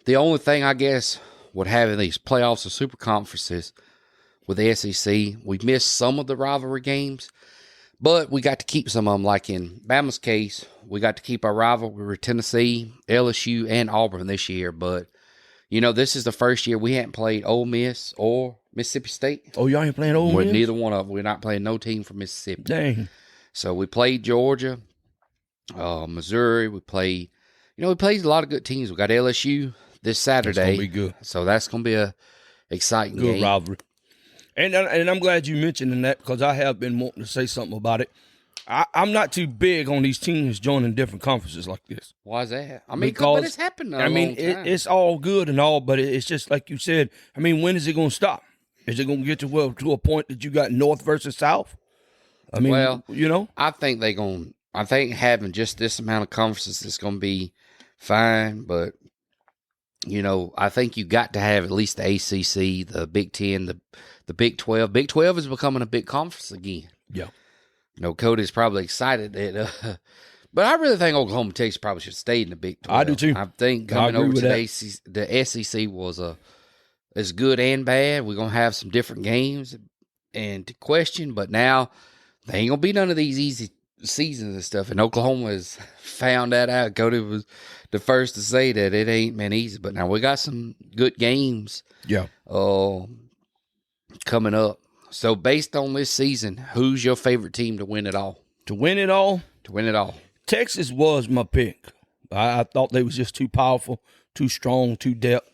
Speaker 1: the only thing, I guess, with having these playoffs or super conferences with the SEC, we missed some of the rivalry games, but we got to keep some of them. Like in Bama's case, we got to keep our rivalry with Tennessee, LSU, and Auburn this year. But, you know, this is the first year we hadn't played Ole Miss or Mississippi State.
Speaker 2: Oh, y'all ain't playing Ole Miss?
Speaker 1: Neither one of them. We're not playing no team from Mississippi.
Speaker 2: Dang.
Speaker 1: So we played Georgia, Missouri. We played a lot of good teams. We got LSU this Saturday. That's
Speaker 2: going to be good.
Speaker 1: So that's going to be a exciting game.
Speaker 2: Good rivalry. And I'm glad you mentioned that, because I have been wanting to say something about it. I'm not too big on these teams joining different conferences like this.
Speaker 1: Why is that? I mean, but it's happened a long time.
Speaker 2: It's all good and all, but it's just like you said. I mean, when is it going to stop? Is it going to get to a point that you got North versus South? I mean, well, you know,
Speaker 1: I think having just this amount of conferences is going to be fine, but you know, I think you got to have at least the ACC, the Big Ten, the Big 12. Big 12 is becoming a big conference again.
Speaker 2: Yeah.
Speaker 1: You know, Cody's probably excited that, but I really think Oklahoma, Texas probably should stay in the Big 12.
Speaker 2: I do too.
Speaker 1: I think coming over to the SEC was is good and bad. We're going to have some different games and to question, but now there ain't going to be none of these easy seasons and stuff. And Oklahoma has found that out. Cody was the first to say that it ain't been easy, but now we got some good games.
Speaker 2: Yeah.
Speaker 1: Coming up. So based on this season, who's your favorite team to win it all?
Speaker 2: To win it all?
Speaker 1: To win it all.
Speaker 2: Texas was my pick. I thought they was just too powerful, too strong, too depth.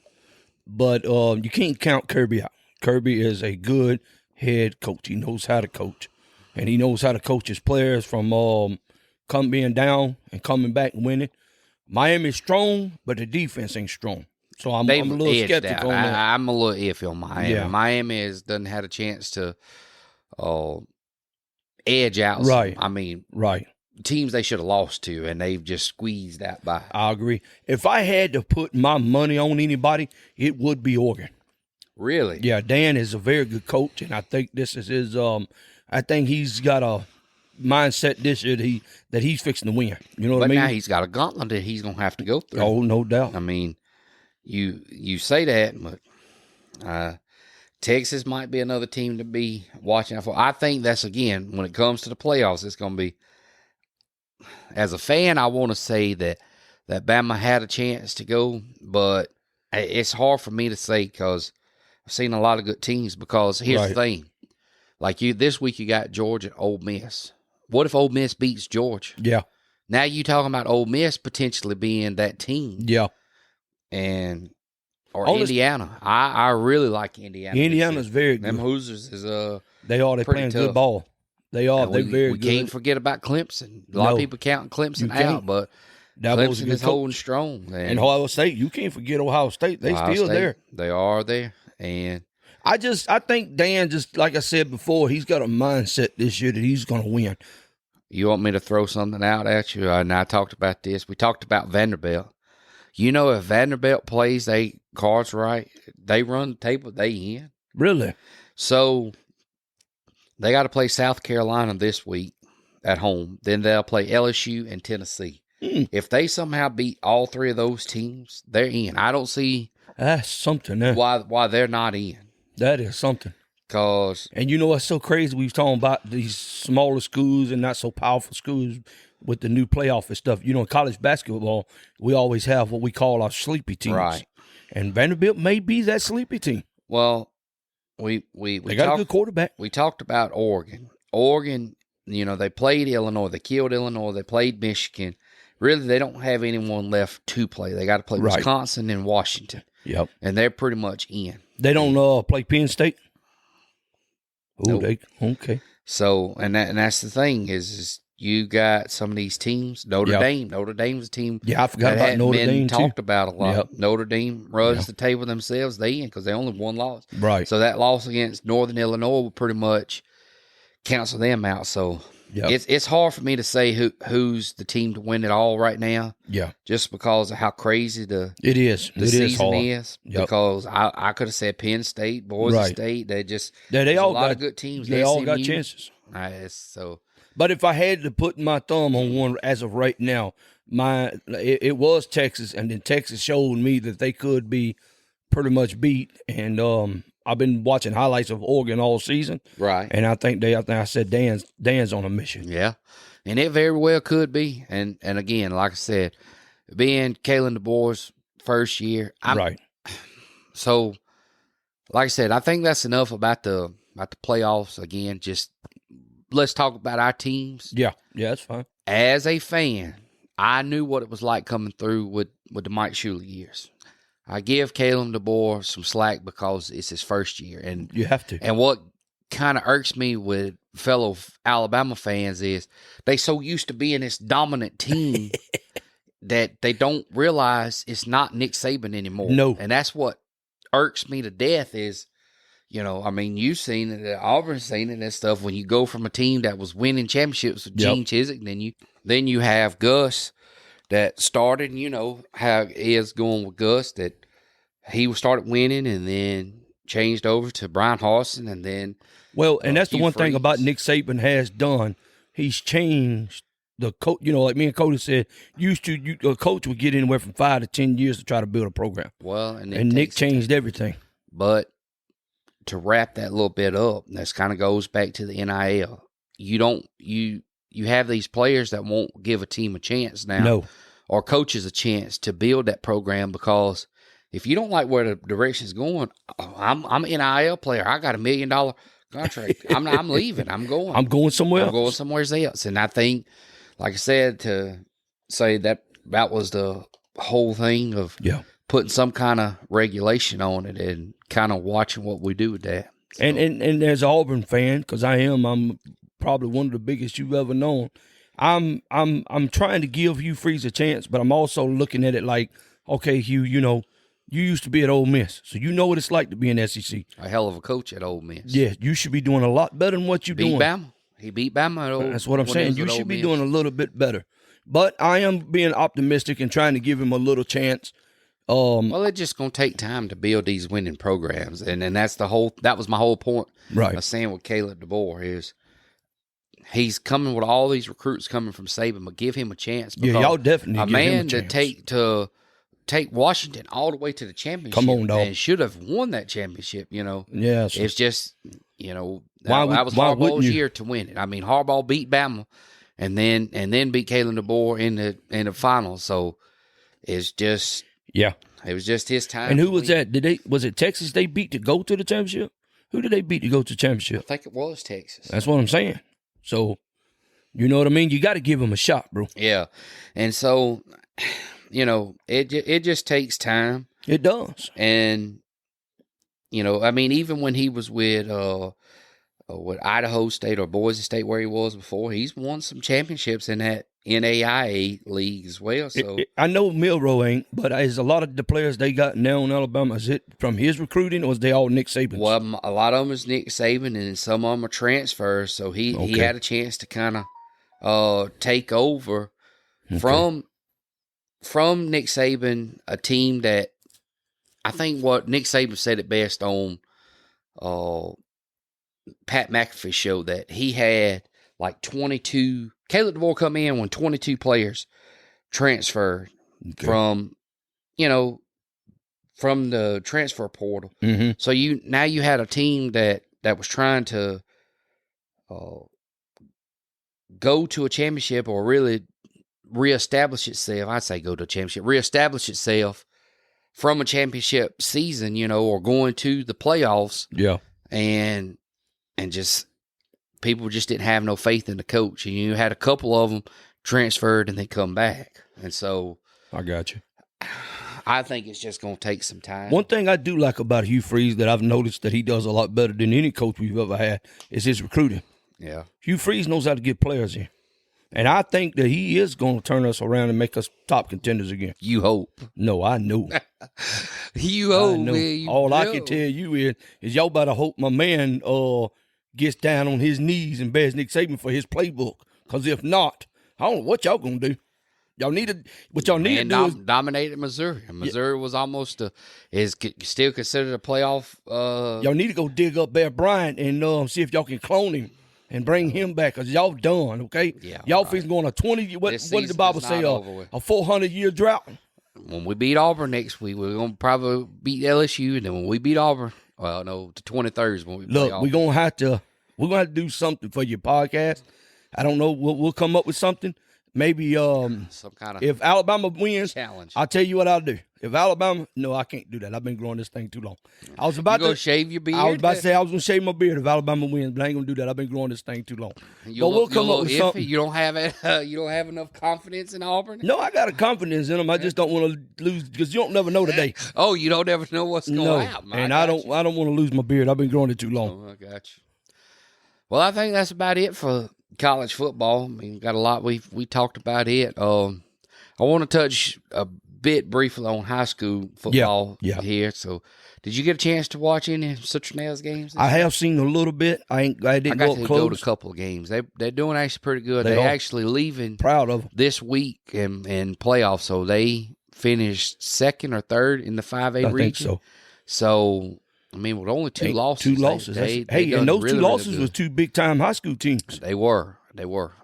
Speaker 2: But you can't count Kirby out. Kirby is a good head coach. He knows how to coach. And he knows how to coach his players from being down and coming back and winning. Miami's strong, but the defense ain't strong. So I'm a little skeptical on that.
Speaker 1: I'm a little iffy on Miami.
Speaker 2: Yeah.
Speaker 1: Miami doesn't have a chance to edge out.
Speaker 2: Right.
Speaker 1: I mean,
Speaker 2: right.
Speaker 1: Teams they should have lost to, and they've just squeezed that by.
Speaker 2: I agree. If I had to put my money on anybody, it would be Oregon.
Speaker 1: Really?
Speaker 2: Yeah, Dan is a very good coach, and I think this is his. I think he's got a mindset this year that he's fixing to win. You know what I mean?
Speaker 1: But now he's got a gauntlet that he's going to have to go through.
Speaker 2: Oh, no doubt.
Speaker 1: I mean, you say that, but Texas might be another team to be watching out for. I think that's, again, when it comes to the playoffs, it's going to be, as a fan, I want to say that Bama had a chance to go, but it's hard for me to say because I've seen a lot of good teams. Because here's the thing. Like this week you got Georgia and Ole Miss. What if Ole Miss beats Georgia?
Speaker 2: Yeah.
Speaker 1: Now you talking about Ole Miss potentially being that team.
Speaker 2: Yeah.
Speaker 1: Or Indiana. I really like Indiana.
Speaker 2: Indiana's very good.
Speaker 1: Them Hoosiers is
Speaker 2: they playing tough. Good ball. They are. They're very good.
Speaker 1: We can't forget about Clemson. A lot of people counting Clemson out, but Clemson is holding strong.
Speaker 2: And Ohio State, you can't forget Ohio State. They still there.
Speaker 1: They are there. And
Speaker 2: I think Dan, just like I said before, he's got a mindset this year that he's going to win.
Speaker 1: You want me to throw something out at you? And I talked about this. We talked about Vanderbilt. You know, if Vanderbilt plays their cards right, they run the table, they in.
Speaker 2: Really?
Speaker 1: So they got to play South Carolina this week at home. Then they'll play LSU and Tennessee. If they somehow beat all three of those teams, they're in. I don't see
Speaker 2: that's something.
Speaker 1: Why they're not in.
Speaker 2: That is something.
Speaker 1: And
Speaker 2: you know what's so crazy? We was talking about these smaller schools and not so powerful schools with the new playoff and stuff. You know, in college basketball, we always have what we call our sleepy teams.
Speaker 1: Right.
Speaker 2: And Vanderbilt may be that sleepy team.
Speaker 1: Well, they
Speaker 2: got a good quarterback.
Speaker 1: We talked about Oregon. Oregon, you know, they played Illinois. They killed Illinois. They played Michigan. Really, they don't have anyone left to play. They got to play Wisconsin and Washington.
Speaker 2: Yep.
Speaker 1: And they're pretty much in.
Speaker 2: They don't play Penn State? Oh,
Speaker 1: nope.
Speaker 2: Okay.
Speaker 1: So, and that's the thing is you got some of these teams. Notre Dame. Notre Dame's a team.
Speaker 2: Yeah, I forgot about Notre Dame too.
Speaker 1: Talked about a lot. Notre Dame runs the table themselves. They in because they only one loss.
Speaker 2: Right.
Speaker 1: So that loss against Northern Illinois will pretty much cancel them out. So it's hard for me to say who's the team to win it all right now.
Speaker 2: Yeah.
Speaker 1: Just because of how crazy the season is. Because I could have said Penn State, Boise State. They all got good teams.
Speaker 2: They all got chances. But if I had to put my thumb on one as of right now, it was Texas, and then Texas showed me that they could be pretty much beat. And I've been watching highlights of Oregon all season,
Speaker 1: right?
Speaker 2: And I think I said Dan's on a mission.
Speaker 1: Yeah, and it very well could be. And again, like I said, being Kalen DeBoer's first year,
Speaker 2: right?
Speaker 1: So, like I said, I think that's enough about the playoffs. Again, just let's talk about our teams.
Speaker 2: Yeah, that's fine.
Speaker 1: As a fan, I knew what it was like coming through with the Mike Shula years. I give Kalen DeBoer some slack because it's his first year. And
Speaker 2: you have to.
Speaker 1: And what kind of irks me with fellow Alabama fans is they so used to being this dominant team that they don't realize it's not Nick Saban anymore.
Speaker 2: No.
Speaker 1: And that's what irks me to death is, you know, I mean, you've seen it, Auburn's seen it and stuff. When you go from a team that was winning championships with Gene Chizik, then you have Gus that started, you know, how it is going with Gus, that he started winning and then changed over to Brian Harsin and then.
Speaker 2: Well, and that's the one thing about Nick Saban has done. He's changed the coach. You know, like me and Cody said, a coach would get anywhere from 5 to 10 years to try to build a program.
Speaker 1: Well,
Speaker 2: and Nick changed everything.
Speaker 1: But to wrap that little bit up, this kind of goes back to the NIL. You have these players that won't give a team a chance now.
Speaker 2: No.
Speaker 1: Or coaches a chance to build that program because if you don't like where the direction's going, I'm an NIL player. I got $1 million contract. I'm leaving. I'm going.
Speaker 2: I'm going somewhere else.
Speaker 1: I'm going somewhere else. And I think, like I said, to say that was the whole thing of putting some kind of regulation on it and kind of watching what we do with that. So.
Speaker 2: And as an Auburn fan, because I'm probably one of the biggest you've ever known. I'm trying to give Hugh Freeze a chance, but I'm also looking at it like, okay, Hugh, you know, you used to be at Ole Miss, so you know what it's like to be in SEC.
Speaker 1: A hell of a coach at Ole Miss.
Speaker 2: Yeah, you should be doing a lot better than what you're doing.
Speaker 1: Bama. He beat Bama.
Speaker 2: That's what I'm saying. You should be doing a little bit better. But I am being optimistic and trying to give him a little chance.
Speaker 1: Well, it's just going to take time to build these winning programs. And that's that was my whole point of saying with Caleb DeBoer is he's coming with all these recruits coming from Saban, but give him a chance.
Speaker 2: Yeah, y'all definitely
Speaker 1: a
Speaker 2: give him
Speaker 1: man
Speaker 2: a chance.
Speaker 1: to take Washington all the way to the championship.
Speaker 2: Come on, dog.
Speaker 1: And should have won that championship,
Speaker 2: Yes.
Speaker 1: It's just, that was Harbaugh's year to win it. I mean, Harbaugh beat Bama and then beat Caleb DeBoer in the finals. So it's just it was just his time.
Speaker 2: And who was that? Was it Texas they beat to go to the championship? Who did they beat to go to the championship?
Speaker 1: I think it was Texas.
Speaker 2: That's what I'm saying. So, you know what I mean? You got to give him a shot, bro.
Speaker 1: Yeah. And so, it just takes time.
Speaker 2: It does.
Speaker 1: And, I mean, even when he was with Idaho State or Boise State where he was before, he's won some championships in that NAIA league as well. So
Speaker 2: I know Milroe ain't, but is a lot of the players they got now in Alabama, is it from his recruiting or is they all Nick Saban's?
Speaker 1: Well, a lot of them is Nick Saban and some of them are transfers. So he had a chance to kind of take over from Nick Saban, a team that I think what Nick Saban said it best on Pat McAfee show that he had like 22. Caleb DeBoer come in when 22 players transferred from the transfer portal.
Speaker 2: Mm-hmm.
Speaker 1: So you had a team that was trying to go to a championship or really reestablish itself. I'd say go to a championship, reestablish itself from a championship season, or going to the playoffs.
Speaker 2: Yeah.
Speaker 1: And just people just didn't have no faith in the coach. And you had a couple of them transferred and they come back. And so
Speaker 2: I got you.
Speaker 1: I think it's just going to take some time.
Speaker 2: One thing I do like about Hugh Freeze that I've noticed that he does a lot better than any coach we've ever had is his recruiting.
Speaker 1: Yeah.
Speaker 2: Hugh Freeze knows how to get players in. And I think that he is going to turn us around and make us top contenders again.
Speaker 1: You hope.
Speaker 2: No, I know.
Speaker 1: You hope.
Speaker 2: I know.
Speaker 1: Man,
Speaker 2: All I can tell you is y'all better hope my man gets down on his knees and bears Nick Saban for his playbook. Because if not, I don't know what y'all going to do. Y'all need to do is
Speaker 1: dominated Missouri. Missouri was almost is still considered a playoff.
Speaker 2: Y'all need to go dig up Bear Bryant and see if y'all can clone him and bring him back because y'all done, okay?
Speaker 1: Yeah,
Speaker 2: y'all right. Going a 20. What did the Bible say? A 400-year drought.
Speaker 1: When we beat Auburn next week, we're gonna probably beat LSU, and then when we beat Auburn, well, no, the 23rd is when we play Auburn. We're gonna have
Speaker 2: to do something for your podcast. I don't know. We'll come up with something. Maybe
Speaker 1: some kind of
Speaker 2: if Alabama wins,
Speaker 1: challenge.
Speaker 2: I'll tell you what I'll do. If Alabama, no, I can't do that. I've been growing this thing too long. I was about
Speaker 1: to shave your beard.
Speaker 2: I was about to say I was gonna shave my beard if Alabama wins, but I ain't gonna do that. I've been growing this thing too long. But we'll come up with something.
Speaker 1: You don't have it. You don't have enough confidence in Auburn.
Speaker 2: No, I got a confidence in them. I just don't want to lose because you don't never know today.
Speaker 1: Oh, you don't ever know what's going to happen.
Speaker 2: And I don't want to lose my beard. I've been growing it too long.
Speaker 1: Oh, I got you. Well, I think that's about it for college football. I mean, got a lot. We talked about it. I want to touch a bit briefly on high school football here. So, did you get a chance to watch any of Citronel's games?
Speaker 2: I have seen a little bit. I didn't go
Speaker 1: to a couple of games. They're doing actually pretty good. They're actually leaving
Speaker 2: proud of them
Speaker 1: this week in playoffs. So they finished second or third in the 5A region.
Speaker 2: I think so.
Speaker 1: So, I mean, with only two losses.
Speaker 2: And those two losses was two big-time high school teams.
Speaker 1: They were.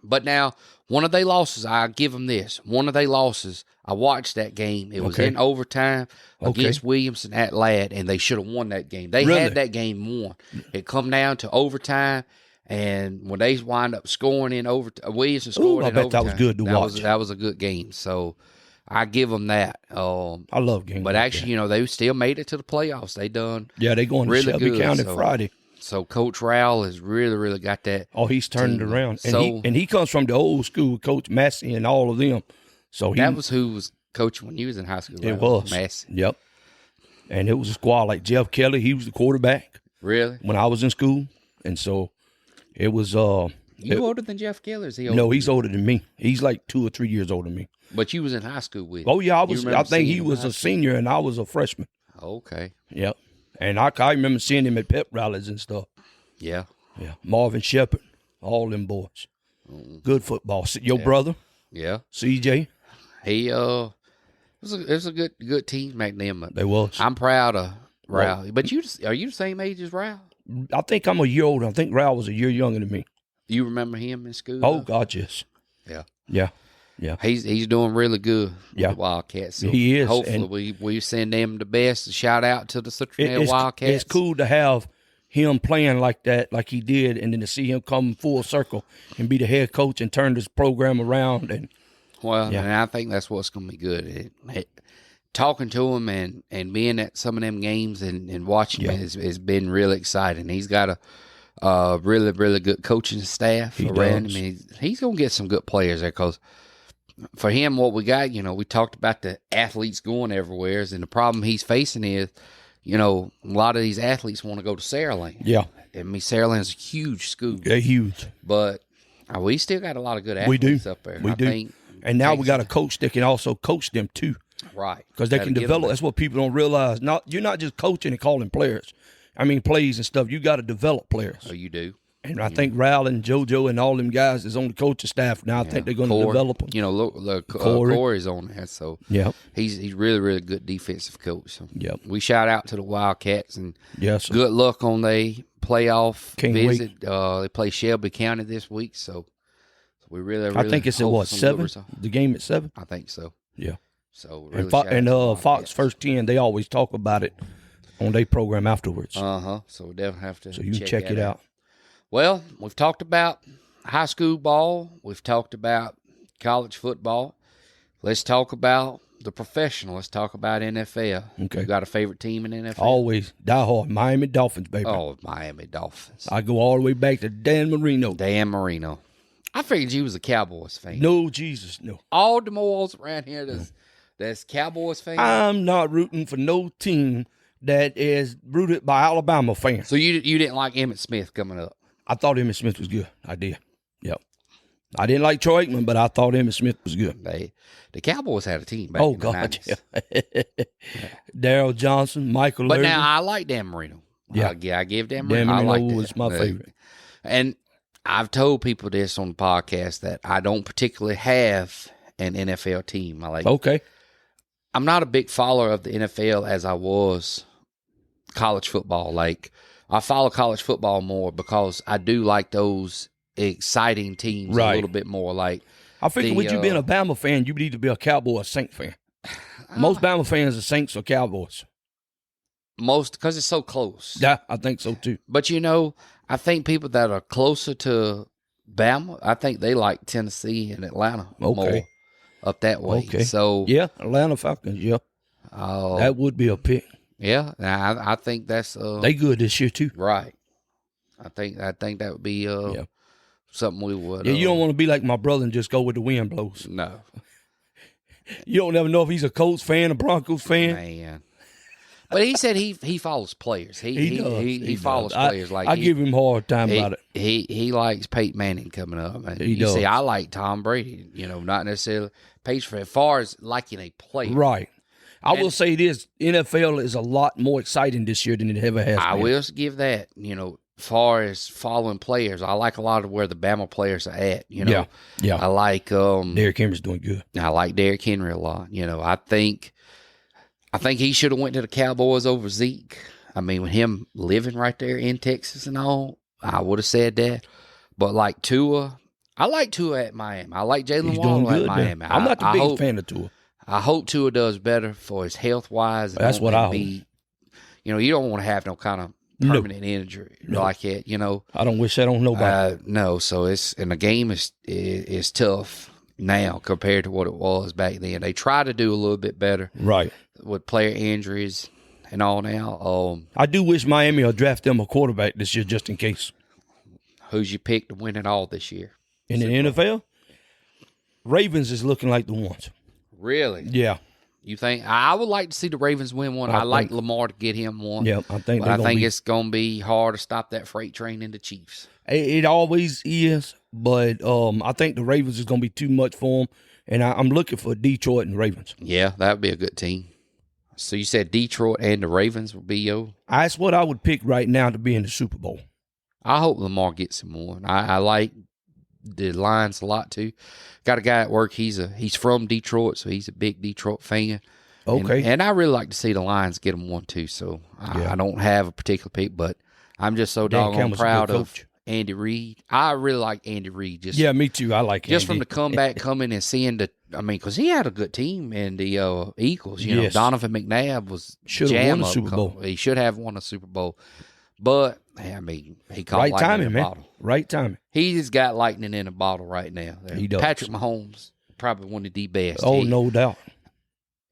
Speaker 1: But now, one of their losses, I give them this. One of their losses, I watched that game. It was in overtime against Williamson at Ladd, and they should have won that game. They had that game won. It come down to overtime, and when they wind up scoring in overtime, Williamson scored in overtime. I bet
Speaker 2: that was good to watch.
Speaker 1: That was a good game. So, I give them that.
Speaker 2: I love games.
Speaker 1: But actually, they still made it to the playoffs. They done.
Speaker 2: Yeah, they going
Speaker 1: really
Speaker 2: to Shelby
Speaker 1: good.
Speaker 2: County Friday.
Speaker 1: So Coach Rowell has really got that.
Speaker 2: Oh, he's turned it around, and he comes from the old school with Coach Massey and all of them. So
Speaker 1: that was who was coaching when you was in high school. Right?
Speaker 2: It was
Speaker 1: Massey.
Speaker 2: Yep. And it was a squad like Jeff Kelly. He was the quarterback.
Speaker 1: Really?
Speaker 2: When I was in school, and so it was.
Speaker 1: You older than Jeff Kelly? Or is he older?
Speaker 2: No, he's older than me. He's like 2 or 3 years older than me.
Speaker 1: But you was in high school with him.
Speaker 2: Oh yeah, I was. I think he was a senior and I was a freshman.
Speaker 1: Okay.
Speaker 2: Yep. And I remember seeing him at pep rallies and stuff.
Speaker 1: Yeah.
Speaker 2: Yeah. Marvin Shepard. all them boys. Good football. Your brother,
Speaker 1: Yeah.
Speaker 2: CJ.
Speaker 1: He it was a good team back then. But
Speaker 2: They was.
Speaker 1: I'm proud of Ralph. But are you the same age as Ralph?
Speaker 2: I think I'm a year older. I think Ralph was a year younger than me.
Speaker 1: You remember him in school?
Speaker 2: Oh,
Speaker 1: though?
Speaker 2: God, yes.
Speaker 1: Yeah.
Speaker 2: Yeah. Yeah.
Speaker 1: He's doing really good with the Wildcats. So
Speaker 2: he is.
Speaker 1: Hopefully we send them the best. Shout out to the Citronelle Wildcats.
Speaker 2: It's cool to have him playing like that, like he did, and then to see him come full circle and be the head coach and turn this program around. And Yeah.
Speaker 1: I mean, Saraland's a huge school.
Speaker 2: They're huge.
Speaker 1: But we still got a lot of good athletes up there.
Speaker 2: We do. And now we got a coach that can also coach them too.
Speaker 1: Right.
Speaker 2: Because they can develop. That's what people don't realize. You're not just coaching and calling players. I mean, plays and stuff. You got to develop players.
Speaker 1: Oh, you do.
Speaker 2: And I think Ral and JoJo and all them guys is on the coaching staff now. I think they're going to develop them.
Speaker 1: Look, Corey's on that, so he's really, really good defensive coach. So we shout out to the Wildcats and good luck on the playoff visit. They play Shelby County this week, so we really
Speaker 2: I think it's at 7? The game at 7?
Speaker 1: I think so.
Speaker 2: Yeah.
Speaker 1: So really
Speaker 2: Fox First 10, they always talk about it on their program afterwards.
Speaker 1: So we definitely have to.
Speaker 2: So you can check it out.
Speaker 1: Well, we've talked about high school ball. We've talked about college football. Let's talk about the professional. Let's talk about NFL.
Speaker 2: Okay.
Speaker 1: You got a favorite team in NFL?
Speaker 2: Always. Die hard. Miami Dolphins, baby.
Speaker 1: Oh, Miami Dolphins.
Speaker 2: I go all the way back to Dan Marino.
Speaker 1: I figured you was a Cowboys fan.
Speaker 2: No, Jesus, no.
Speaker 1: All the Moles around here that's Cowboys fans.
Speaker 2: I'm not rooting for no team that is rooted by Alabama fans.
Speaker 1: So you didn't like Emmitt Smith coming up?
Speaker 2: I thought Emmitt Smith was good. I did. Yep. I didn't like Troy Aikman, but I thought Emmitt Smith was good.
Speaker 1: The Cowboys had a team back in the 90s.
Speaker 2: Darryl Johnson, Michael
Speaker 1: But
Speaker 2: Irvin.
Speaker 1: now I like Dan Marino. I give Dan Marino.
Speaker 2: Dan Marino
Speaker 1: I like
Speaker 2: was my favorite.
Speaker 1: And I've told people this on the podcast that I don't particularly have an NFL team. I'm not a big follower of the NFL as I was college football. I follow college football more because I do like those exciting teams a little bit more. I
Speaker 2: figure with you being a Bama fan, you need to be a Cowboy or Saint fan. Most Bama fans are Saints or Cowboys.
Speaker 1: Most, because it's so close.
Speaker 2: Yeah, I think so too.
Speaker 1: But I think people that are closer to Bama, I think they like Tennessee and Atlanta more up that way.
Speaker 2: Okay.
Speaker 1: So
Speaker 2: Atlanta Falcons. Yeah, that would be a pick.
Speaker 1: Yeah, I think that's
Speaker 2: they good this year too.
Speaker 1: Right. I think that would be something we would.
Speaker 2: Yeah, you don't want to be like my brother and just go with the wind blows.
Speaker 1: No.
Speaker 2: You don't never know if he's a Colts fan, a Broncos fan.
Speaker 1: Man. But he said he follows players. He follows players.
Speaker 2: I give him a hard time about it.
Speaker 1: He likes Peyton Manning coming up. And
Speaker 2: he does.
Speaker 1: See, I like Tom Brady. Not necessarily Patriot as far as liking a player.
Speaker 2: Right. I will say this: NFL is a lot more exciting this year than it ever has been.
Speaker 1: I will give that. As far as following players, I like a lot of where the Bama players are at.
Speaker 2: Yeah.
Speaker 1: I like
Speaker 2: Derrick Henry's doing good.
Speaker 1: I like Derrick Henry a lot. I think he should have went to the Cowboys over Zeke. I mean, with him living right there in Texas and all, I would have said that. But like Tua, I like Tua at Miami. I like Jalen Waddle at Miami.
Speaker 2: I'm not the biggest fan of Tua.
Speaker 1: I hope Tua does better for his health wise.
Speaker 2: That's what I hope.
Speaker 1: You don't want to have no kind of permanent injury like that.
Speaker 2: I don't wish that on nobody.
Speaker 1: No, so the game is tough now compared to what it was back then. They try to do a little bit better,
Speaker 2: right,
Speaker 1: with player injuries and all now.
Speaker 2: I do wish Miami will draft them a quarterback this year just in case.
Speaker 1: Who's you pick to win it all this year?
Speaker 2: In the NFL? Ravens is looking like the ones.
Speaker 1: Really?
Speaker 2: Yeah.
Speaker 1: You think? I would like to see the Ravens win one. I like Lamar to get him one.
Speaker 2: Yeah, I think
Speaker 1: it's going to be hard to stop that freight train into Chiefs.
Speaker 2: It always is, but I think the Ravens is going to be too much for them, and I'm looking for Detroit and Ravens.
Speaker 1: Yeah, that would be a good team. So you said Detroit and the Ravens would be your?
Speaker 2: That's what I would pick right now to be in the Super Bowl.
Speaker 1: I hope Lamar gets some more. I like the Lions a lot too. Got a guy at work. He's from Detroit, so he's a big Detroit fan.
Speaker 2: Okay.
Speaker 1: And I really like to see the Lions get them one too. So I don't have a particular pick, but I'm just so doggone proud of Andy Reid. I really like Andy Reid.
Speaker 2: Me too. I like
Speaker 1: just
Speaker 2: Andy.
Speaker 1: From the comeback coming and seeing because he had a good team in the Eagles. You know, Donovan McNabb was
Speaker 2: should have won a Super Bowl.
Speaker 1: He should have won a Super Bowl, but I mean, he caught
Speaker 2: right
Speaker 1: lightning
Speaker 2: timing,
Speaker 1: in a
Speaker 2: man.
Speaker 1: bottle.
Speaker 2: Right timing.
Speaker 1: He's got lightning in a bottle right now.
Speaker 2: He does.
Speaker 1: Patrick Mahomes, probably one of the best.
Speaker 2: Oh, no doubt.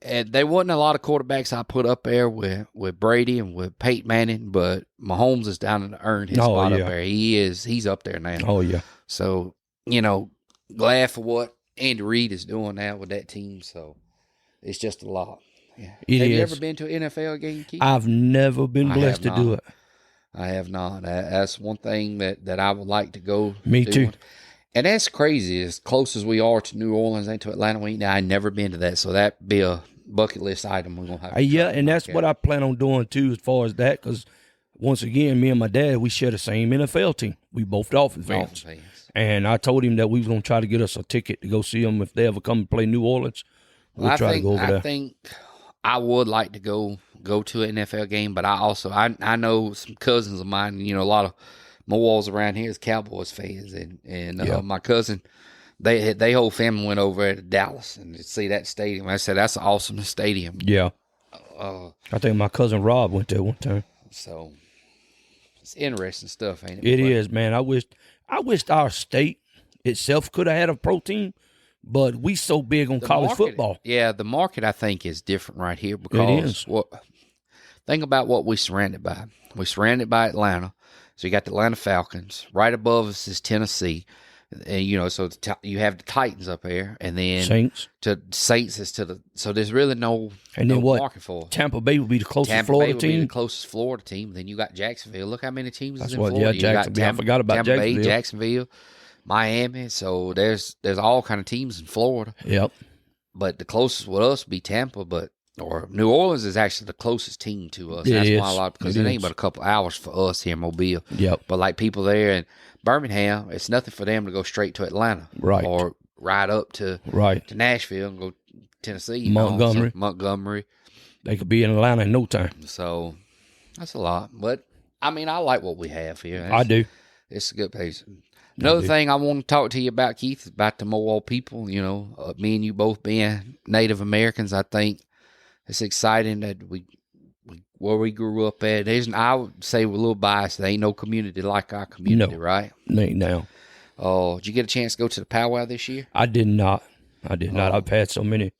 Speaker 1: And there wasn't a lot of quarterbacks I put up there with Brady and with Peyton Manning, but Mahomes is down to earn his spot up there. He's up there now.
Speaker 2: Oh, yeah.
Speaker 1: So, glad for what Andy Reid is doing now with that team. So, it's just a lot. Yeah. Have you ever been to an NFL game, Keith?
Speaker 2: I've never been blessed to do it.
Speaker 1: I have not. That's one thing that I would like to go.
Speaker 2: Me too.
Speaker 1: And that's crazy. As close as we are to New Orleans and to Atlanta, I've never been to that. So that'd be a bucket list item we're going to have to
Speaker 2: and that's what I plan on doing too as far as that, because once again, me and my dad, we share the same NFL team. We both Dolphins fans. And I told him that we was going to try to get us a ticket to go see them if they ever come and play New Orleans. We'll try to go over there.
Speaker 1: I think I would like to go to an NFL game, but I know some cousins of mine, a lot of Moals around here is Cowboys fans, and my cousin, they whole family went over to Dallas and to see that stadium. I said that's an awesome stadium.
Speaker 2: Yeah, I think my cousin Rob went there one time.
Speaker 1: So it's interesting stuff, ain't it?
Speaker 2: It is, man. I wished our state itself could have had a pro team, but we so big on college football.
Speaker 1: Yeah, the market I think is different right here because think about what we're surrounded by. We're surrounded by Atlanta. So you got the Atlanta Falcons. Right above us is Tennessee. And, so you have the Titans up there. And then Saints is to the – so there's really no market for.
Speaker 2: Tampa Bay would be the closest Florida team.
Speaker 1: Tampa Bay would be the closest Florida team. Then you got Jacksonville. Look how many teams is in Florida.
Speaker 2: Yeah, Jacksonville. I forgot about
Speaker 1: Tampa Bay, Jacksonville, Miami. So there's all kind of teams in Florida.
Speaker 2: Yep.
Speaker 1: But the closest with us would be Tampa, or New Orleans is actually the closest team to us. That's why because it ain't but a couple hours for us here in Mobile.
Speaker 2: Yep.
Speaker 1: But like people there in Birmingham, it's nothing for them to go straight to Atlanta.
Speaker 2: Right.
Speaker 1: Or ride up to Nashville and go to Tennessee. Montgomery.
Speaker 2: They could be in Atlanta in no time.
Speaker 1: So that's a lot. But, I like what we have here.
Speaker 2: I do.
Speaker 1: It's a good place. Another thing I want to talk to you about, Keith, is about the Mobile people. Me and you both being Native Americans, I think it's exciting that where we grew up at. I would say we're a little biased. There ain't no community like our community, right?
Speaker 2: Ain't now.
Speaker 1: Did you get a chance to go to the powwow this year?
Speaker 2: I did not. I've had so many,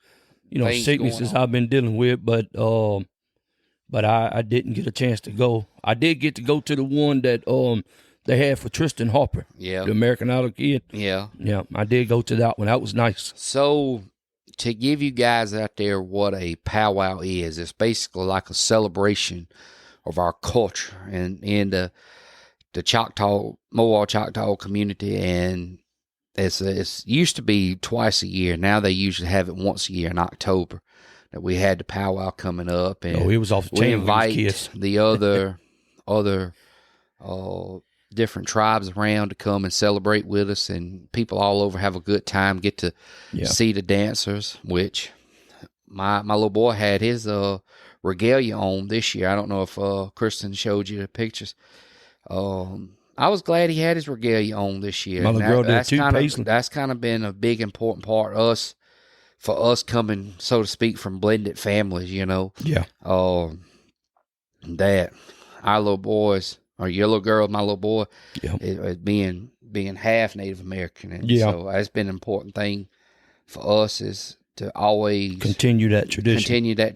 Speaker 2: sicknesses I've been dealing with, but I didn't get a chance to go. I did get to go to the one that they had for Tristan Harper, the American Idol kid.
Speaker 1: Yeah.
Speaker 2: Yeah, I did go to that one. That was nice.
Speaker 1: So, to give you guys out there what a powwow is, it's basically like a celebration of our culture and in the Mobile Choctaw community, and it's used to be twice a year. Now they usually have it once a year in October. That we had the powwow coming up, and
Speaker 2: it was off the
Speaker 1: chain. We invite the other different tribes around to come and celebrate with us, and people all over have a good time, get to see the dancers, which my little boy had his regalia on this year. I don't know if Kristen showed you the pictures. I was glad he had his regalia on this year.
Speaker 2: My little girl did too, Paisley.
Speaker 1: That's kind of been a big, important part of for us coming, so to speak, from blended families,
Speaker 2: Yeah.
Speaker 1: That our little boys, or your little girl, my little boy, being half Native American. And so that's been an important thing for us is to always
Speaker 2: continue that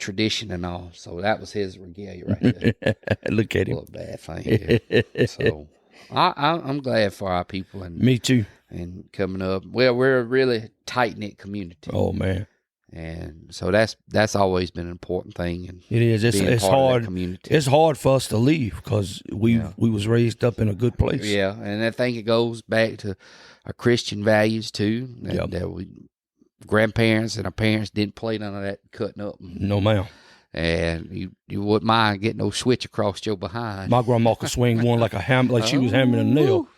Speaker 1: tradition and all. So that was his regalia right there.
Speaker 2: Look at him.
Speaker 1: A little bad thing. So I'm glad for our people. And
Speaker 2: me too.
Speaker 1: And coming up, well, we're a really tight-knit community.
Speaker 2: Oh, man.
Speaker 1: And so that's always been an important thing. And
Speaker 2: it is. It's hard. It's hard for us to leave because we was raised up in a good place.
Speaker 1: Yeah, and I think it goes back to our Christian values too. That we grandparents and our parents didn't play none of that cutting up.
Speaker 2: No, ma'am.
Speaker 1: and you wouldn't mind getting no switch across your behind.
Speaker 2: My grandma could swing one like like she was hammering a nail.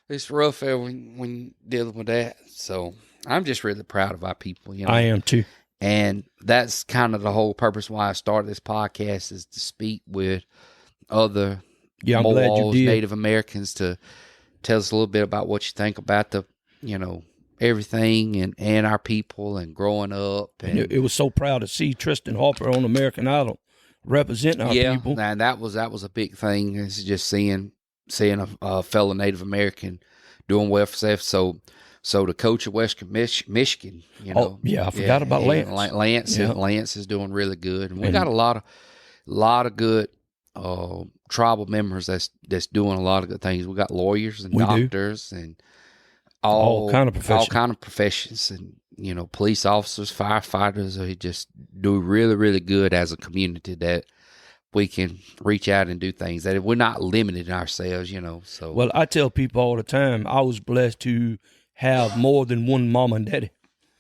Speaker 1: It's rough when dealing with that. So I'm just really proud of our people.
Speaker 2: I am too.
Speaker 1: And that's kind of the whole purpose why I started this podcast, is to speak with other Mohawks, Native Americans, to tell us a little bit about what you think about the, everything and our people and growing up. And
Speaker 2: it was so proud to see Tristan Harper on American Idol representing our people.
Speaker 1: Yeah, and that was a big thing. It's just seeing a fellow Native American doing well for himself. So the coach of Western Michigan,
Speaker 2: I forgot about Lance.
Speaker 1: Lance is doing really good, and we got a lot of good tribal members that's doing a lot of good things. We got lawyers and doctors and all kind of professions, and police officers, firefighters. They just do really, really good as a community, that we can reach out and do things, that we're not limiting ourselves. So
Speaker 2: well, I tell people all the time, I was blessed to have more than one mama and daddy.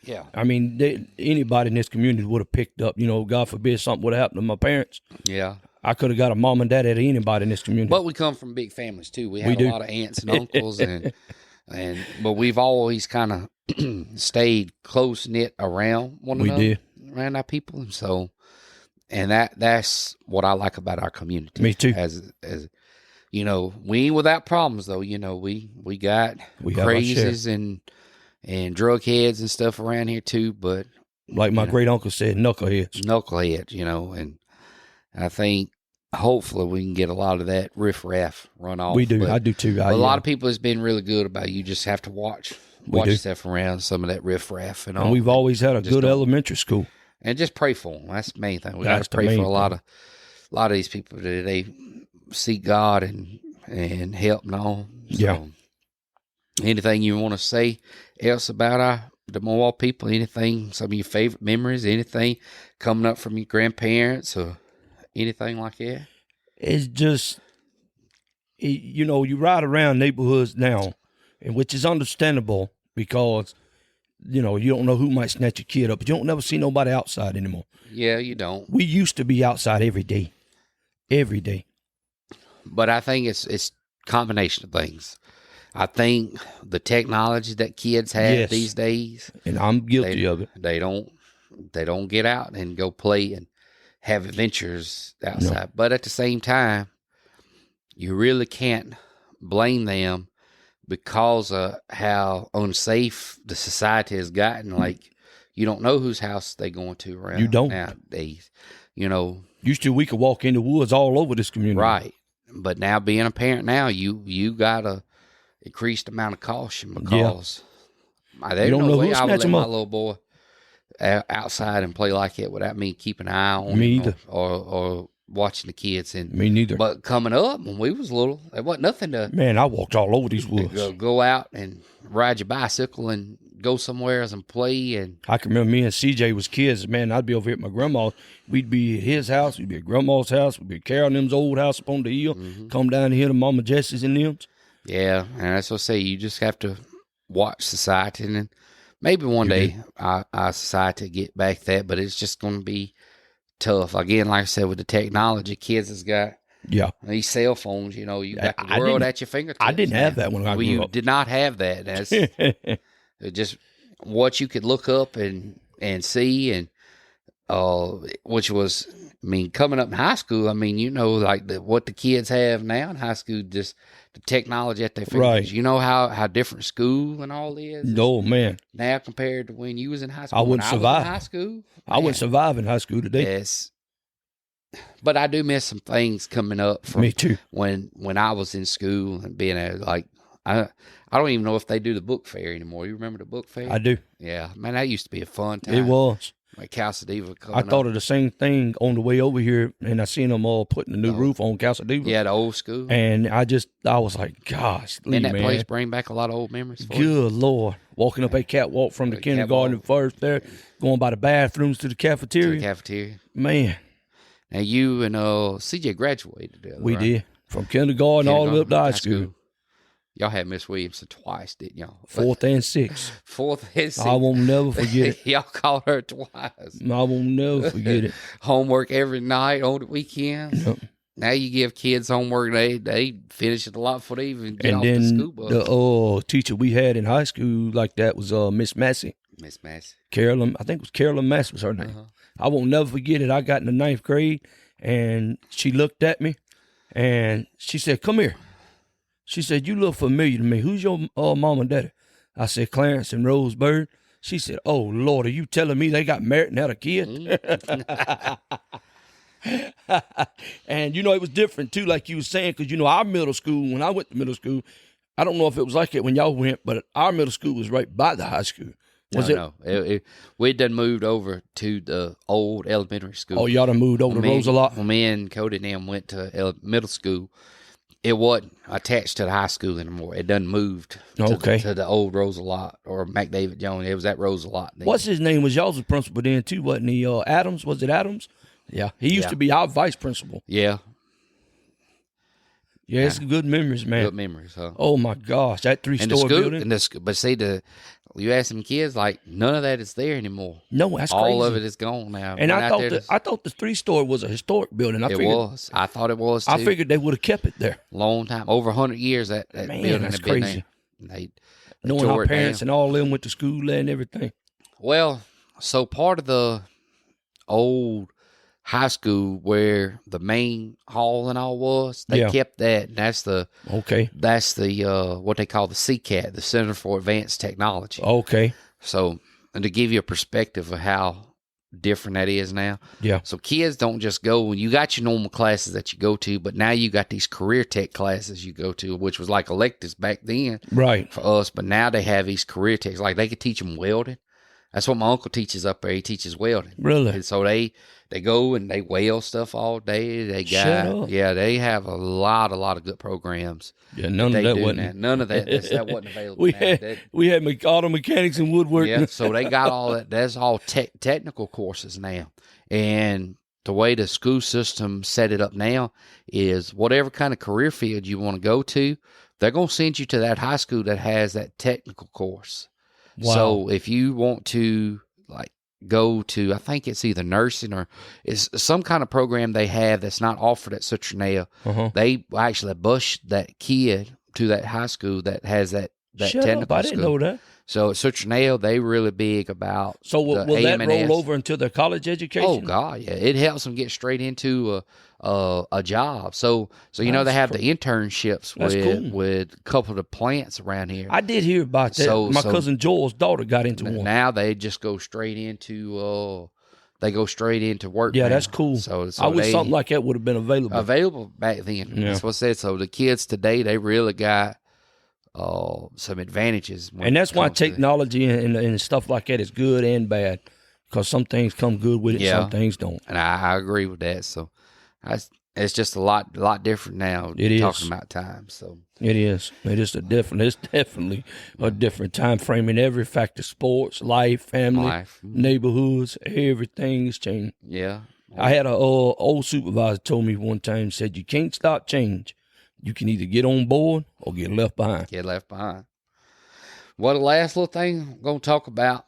Speaker 1: Yeah.
Speaker 2: I mean, anybody in this community would have picked up, God forbid something would have happened to my parents.
Speaker 1: Yeah.
Speaker 2: I could have got a mom and dad out of anybody in this community.
Speaker 1: But we come from big families too. We had a lot of aunts and uncles, but we've always kind of stayed close knit around one another.
Speaker 2: We did.
Speaker 1: Around our people. And so, and that's what I like about our community.
Speaker 2: Me too.
Speaker 1: As we ain't without problems though. We got crazies and drug heads and stuff around here too. But
Speaker 2: like my great uncle said, knuckleheads. And I think hopefully we can get a lot of that riffraff run off. We do.
Speaker 1: But
Speaker 2: I do too.
Speaker 1: A lot of people has been really good about you. Just have to watch yourself around some of that riffraff and all.
Speaker 2: And we've always had a good elementary school.
Speaker 1: And just pray for them. That's the main thing. We got to pray for a lot of these people that they seek God and help and all. So,
Speaker 2: yeah.
Speaker 1: Anything you want to say else about the Mohawk people? Anything, some of your favorite memories? Anything coming up from your grandparents or anything like that?
Speaker 2: It's just, you ride around neighborhoods now, and which is understandable because, you don't know who might snatch your kid up, but you don't never see nobody outside anymore.
Speaker 1: Yeah, you don't.
Speaker 2: We used to be outside every day. Every day.
Speaker 1: But I think it's combination of things. I think the technology that kids have these days,
Speaker 2: and I'm guilty of it.
Speaker 1: They don't get out and go play and have adventures outside. No. But at the same time, you really can't blame them because of how unsafe the society has gotten. Like, you don't know whose house they're going to around nowadays.
Speaker 2: Used to, we could walk in the woods all over this community.
Speaker 1: Right. But now, being a parent now, you got a increased amount of caution because there's no way I would let my little boy outside and play like that without me keeping an eye on him or watching the kids. And
Speaker 2: me neither.
Speaker 1: But coming up, when we was little, there wasn't nothing to...
Speaker 2: Man, I walked all over these woods.
Speaker 1: Go out and ride your bicycle and go somewhere and play. And
Speaker 2: I can remember me and CJ was kids. Man, I'd be over here at my grandma's. We'd be at his house. We'd be at grandma's house. We'd be at Carol and them's old house up on the hill. Mm-hmm. Come down here to Mama Jessie's and them's. Yeah,
Speaker 1: and that's what I say. You just have to watch society, and then maybe one day our society get back that, but it's just going to be tough. Again, like I said, with the technology, kids has got these cell phones. You got the world at your fingertips.
Speaker 2: I didn't have that when I grew up.
Speaker 1: You did not have that. That's just what you could look up and see, and which was, coming up in high school, like what the kids have now in high school, just the technology at their fingers.
Speaker 2: Right.
Speaker 1: You know how different school and all is?
Speaker 2: No, man.
Speaker 1: Now compared to when you was in high school.
Speaker 2: I wouldn't survive.
Speaker 1: In high school.
Speaker 2: I wouldn't survive in high school today.
Speaker 1: Yes. But I do miss some things coming up from
Speaker 2: me too.
Speaker 1: When I was in school and being I don't even know if they do the book fair anymore. You remember the book fair?
Speaker 2: I do.
Speaker 1: Yeah. Man, that used to be a fun time.
Speaker 2: It was.
Speaker 1: Like Calcadiva.
Speaker 2: I thought of the same thing on the way over here, and I seen them all putting the new roof on Calcadiva.
Speaker 1: Yeah, the old school.
Speaker 2: And I was like, gosh,
Speaker 1: and that place bring back a lot of old memories for you.
Speaker 2: Good Lord. Walking up a catwalk from the kindergarten first there, going by the bathrooms to the cafeteria. Man.
Speaker 1: Now you and CJ graduated together.
Speaker 2: We did. From kindergarten all the way up to high school.
Speaker 1: Y'all had Miss Williamson twice, didn't y'all?
Speaker 2: 4th and 6th.
Speaker 1: 4th and 6th.
Speaker 2: I won't never forget it.
Speaker 1: Y'all called her twice.
Speaker 2: I won't never forget it.
Speaker 1: Homework every night on the weekends.
Speaker 2: Yep.
Speaker 1: Now you give kids homework, they finish it a lot before they even get
Speaker 2: And
Speaker 1: off
Speaker 2: then
Speaker 1: the school bus.
Speaker 2: the teacher we had in high school like that was Miss Massey.
Speaker 1: Miss Massey.
Speaker 2: Carolyn, I think it was Carolyn Massey was her name.
Speaker 1: Uh-huh.
Speaker 2: I won't never forget it. I got in the 9th grade, and she looked at me, and she said, "Come here." She said, "You look familiar to me. Who's your mom and daddy?" I said, "Clarence and Rose Byrd." She said, "Oh, Lord, are you telling me they got married and had a kid?" And, it was different, too, like you were saying, because, our middle school, when I went to middle school, I don't know if it was like it when y'all went, but our middle school was right by the high school.
Speaker 1: No. We'd done moved over to the old elementary school.
Speaker 2: Oh, y'all done moved over to Rosalot?
Speaker 1: When me and Cody and them went to middle school, it wasn't attached to the high school anymore. It done moved to the old Rosalot or McDavid Jones. It was at Rosalot then.
Speaker 2: What's his name? Was y'all's principal then, too, wasn't he? Adams? Was it Adams? Yeah. He used to be our vice principal.
Speaker 1: Yeah.
Speaker 2: Yeah, it's good memories, man.
Speaker 1: Good memories, huh?
Speaker 2: Oh, my gosh. That 3-story building.
Speaker 1: But see, you ask some kids, like, none of that is there anymore.
Speaker 2: No, that's crazy.
Speaker 1: All of it is gone now.
Speaker 2: And I thought the 3-story was a historic building.
Speaker 1: It was. I thought it was, too.
Speaker 2: I figured they would have kept it there.
Speaker 1: Long time. Over 100 years that building
Speaker 2: that's
Speaker 1: had been
Speaker 2: crazy.
Speaker 1: there. They
Speaker 2: knowing our parents and all them went to school there and everything.
Speaker 1: Well, so part of the old high school where the main hall and all was, they kept that, and that's the what they call the CCAT, the Center for Advanced Technology.
Speaker 2: Okay.
Speaker 1: So, and to give you a perspective of how different that is now.
Speaker 2: Yeah.
Speaker 1: So kids don't just go, you got your normal classes that you go to, but now you got these career tech classes you go to, which was like electives back then.
Speaker 2: Right.
Speaker 1: For us, but now they have these career techs. Like they could teach them welding. That's what my uncle teaches up there. He teaches welding.
Speaker 2: Really?
Speaker 1: And so they go and they weld stuff all day. They have a lot of good programs.
Speaker 2: Yeah, none of that wasn't.
Speaker 1: None of that. That wasn't available.
Speaker 2: We had auto mechanics and woodworking.
Speaker 1: Yeah, so they got all that. That's all technical courses now. And the way the school system set it up now is whatever kind of career field you want to go to, they're going to send you to that high school that has that technical course. Wow. So if you want to go to, I think it's either nursing or it's some kind of program they have that's not offered at Citronelle, they actually bus that kid to that high school that has that technical
Speaker 2: I didn't know that.
Speaker 1: So at Citronelle, they really big about.
Speaker 2: So will that roll over into their college education?
Speaker 1: Oh God, yeah, it helps them get straight into a job. So they have the internships with a couple of the plants around here.
Speaker 2: I did hear about that. My cousin Joel's daughter got into one.
Speaker 1: Now they just go straight into work.
Speaker 2: Yeah,
Speaker 1: now.
Speaker 2: that's cool.
Speaker 1: So
Speaker 2: I wish something like that would have been available.
Speaker 1: Available back then. Yeah. That's what I said. So the kids today, they really got some advantages.
Speaker 2: And that's why technology and stuff like that is good and bad, because some things come good with it, some things don't.
Speaker 1: And I agree with that. So it's just a lot different now. Talking about time. So
Speaker 2: it is. It's definitely a different time frame in every factor: sports, life, family, neighborhoods. Everything is changed.
Speaker 1: Yeah.
Speaker 2: I had a old supervisor told me one time, said, "You can't stop change. You can either get on board or get left behind."
Speaker 1: Well, the last little thing I'm going to talk about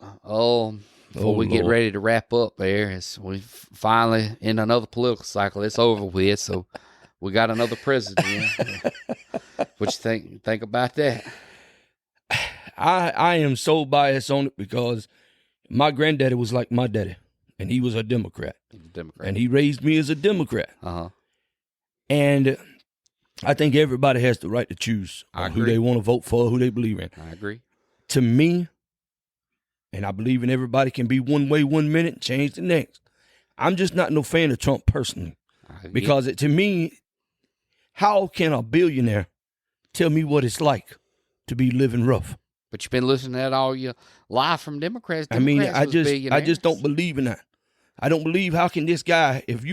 Speaker 1: before we get ready to wrap up there is we finally in another political cycle. It's over with, so we got another president. What you think about that?
Speaker 2: I am so biased on it because my granddaddy was like my daddy, and he was a Democrat. And he raised me as a Democrat. And I think everybody has the right to choose who they want to vote for, who they believe in.
Speaker 1: I agree.
Speaker 2: To me, and I believe in everybody can be one way 1 minute and change the next. I'm just not no fan of Trump personally. Because to me, how can a billionaire tell me what it's like to be living rough?
Speaker 1: But you've been listening to that all your life from Democrats.
Speaker 2: I just don't believe in that. I don't believe how can this guy, if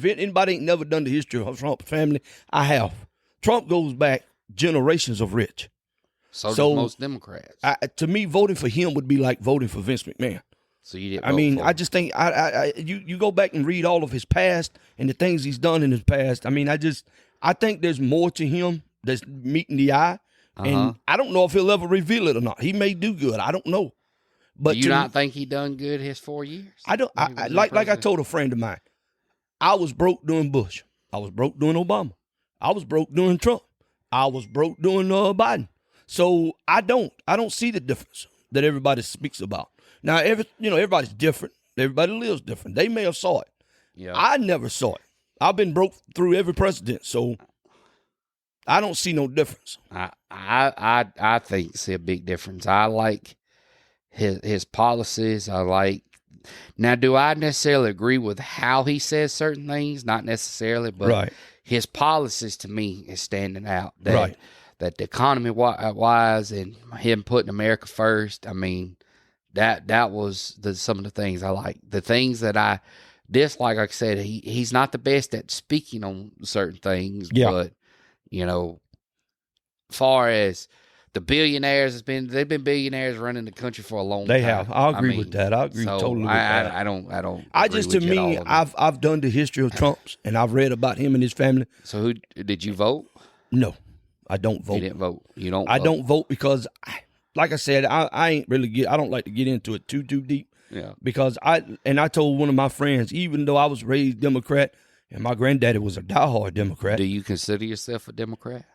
Speaker 2: anybody ain't never done the history of Trump family, I have. Trump goes back generations of rich.
Speaker 1: So do most Democrats.
Speaker 2: To me, voting for him would be like voting for Vince McMahon.
Speaker 1: So you didn't.
Speaker 2: I just think you go back and read all of his past and the things he's done in his past. I think there's more to him that's meeting the eye And I don't know if he'll ever reveal it or not. He may do good. I don't know. But
Speaker 1: do you not think he done good his 4 years?
Speaker 2: I don't. Like I told a friend of mine, I was broke during Bush. I was broke during Obama. I was broke during Trump. I was broke during Biden. So I don't see the difference that everybody speaks about. Now, everybody's different. Everybody lives different. They may have saw it.
Speaker 1: Yeah.
Speaker 2: I never saw it. I've been broke through every president, so I don't see no difference.
Speaker 1: I think see a big difference. I like his policies. I like. Now, do I necessarily agree with how he says certain things? Not necessarily, but his policies to me is standing out. That the economy wise and him putting America first. I mean, that was some of the things I like. The things that I dislike, like I said, he's not the best at speaking on certain things. Yeah. But far as the billionaires they've been billionaires running the country for a long time.
Speaker 2: They have. I agree with that. I agree totally with that.
Speaker 1: I don't.
Speaker 2: To me, I've done the history of Trump's, and I've read about him and his family.
Speaker 1: So who did you vote?
Speaker 2: No, I don't vote.
Speaker 1: You didn't vote. You don't.
Speaker 2: I don't vote because, like I said, I ain't really I don't like to get into it too deep.
Speaker 1: Yeah.
Speaker 2: Because I told one of my friends, even though I was raised Democrat, and my granddaddy was a diehard Democrat.
Speaker 1: Do you consider yourself a Democrat?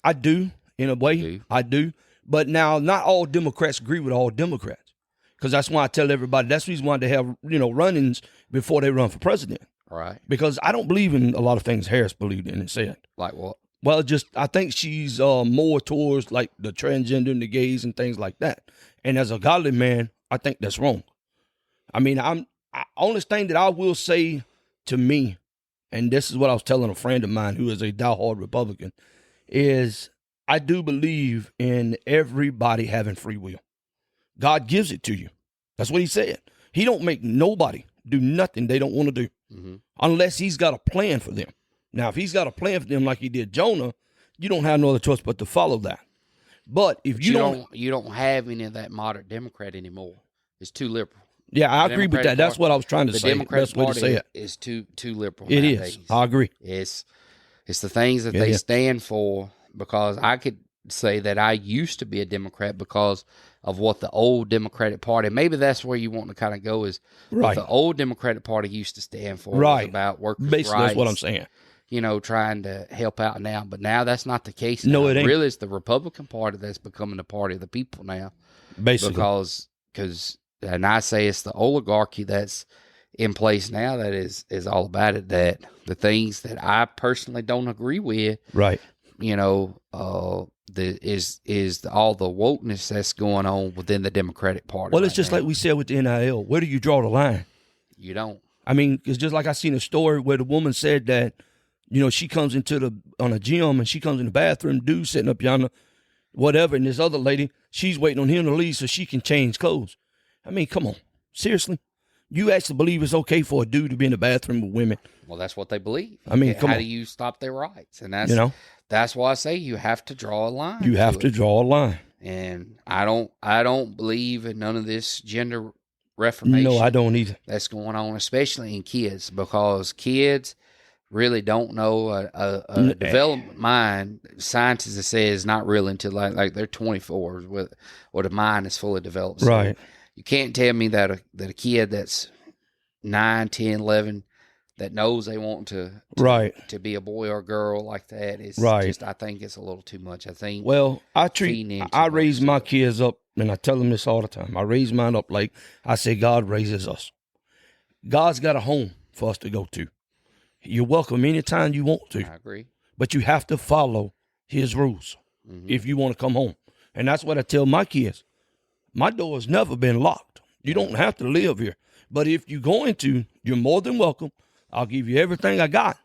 Speaker 2: I do. In a way, I do. But now, not all Democrats agree with all Democrats. Because that's why I tell everybody, that's the reason why they have, run-ins before they run for president.
Speaker 1: Right.
Speaker 2: Because I don't believe in a lot of things Harris believed in and said.
Speaker 1: Like what?
Speaker 2: Well, I think she's more towards, like, the transgender and the gays and things like that. And as a godly man, I think that's wrong. I mean, only thing that I will say to me, and this is what I was telling a friend of mine who is a diehard Republican, is I do believe in everybody having free will. God gives it to you. That's what he said. He don't make nobody do nothing they don't want to do unless he's got a plan for them. Now, if he's got a plan for them like he did Jonah, you don't have no other choice but to follow that. But if you
Speaker 1: don't have any of that moderate Democrat anymore. It's too liberal.
Speaker 2: Yeah, I agree with that. That's what I was trying to say.
Speaker 1: The Democratic Party is too liberal.
Speaker 2: It is. I agree.
Speaker 1: It's the things that they stand for. Because I could say that I used to be a Democrat because of what the old Democratic Party, maybe that's where you want to kind of go, is what the old Democratic Party used to stand for. Was about workers'
Speaker 2: Basically,
Speaker 1: rights.
Speaker 2: That's what I'm saying.
Speaker 1: Trying to help out now. But now that's not the case.
Speaker 2: No, it ain't.
Speaker 1: Really, it's the Republican Party that's becoming the party of the people now.
Speaker 2: Basically.
Speaker 1: Because and I say it's the oligarchy that's in place now that is all about it, that the things that I personally don't agree with.
Speaker 2: Right.
Speaker 1: All the wokeness that's going on within the Democratic Party.
Speaker 2: Well, it's just like we said with the NIL. Where do you draw the line?
Speaker 1: You don't.
Speaker 2: I mean, it's just like I seen a story where the woman said that, she comes on a gym and she comes in the bathroom, dude sitting up yonder, whatever, and this other lady, she's waiting on him to leave so she can change clothes. I mean, come on. Seriously? You actually believe it's okay for a dude to be in the bathroom with women?
Speaker 1: Well, that's what they believe.
Speaker 2: I mean,
Speaker 1: how do you stop their rights? And that's why I say you have to draw a line.
Speaker 2: You have to draw a line.
Speaker 1: And I don't believe in none of this gender reformation.
Speaker 2: No, I don't either.
Speaker 1: That's going on, especially in kids, because kids really don't know a developed mind. Scientists have said is not real until like they're 24, where the mind is fully developed. So
Speaker 2: right.
Speaker 1: You can't tell me that a kid that's 9, 10, 11 that knows they want to be a boy or a girl like that is just, I think it's a little too much. I think.
Speaker 2: Well, I raise my kids up, and I tell them this all the time. I raise mine up like I say God raises us. God's got a home for us to go to. You're welcome anytime you want to.
Speaker 1: I agree.
Speaker 2: But you have to follow his rules if you want to come home. And that's what I tell my kids. My door has never been locked. You don't have to live here. But if you're going to, you're more than welcome. I'll give you everything I got.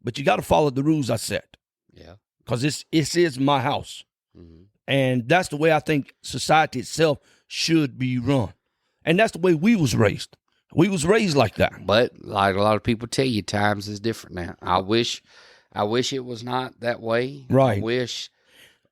Speaker 2: But you got to follow the rules I set.
Speaker 1: Yeah.
Speaker 2: Because it is my house. Mm-hmm. And that's the way I think society itself should be run. And that's the way we was raised. We was raised like that.
Speaker 1: But like a lot of people tell you, times is different now. I wish it was not that way.
Speaker 2: Right.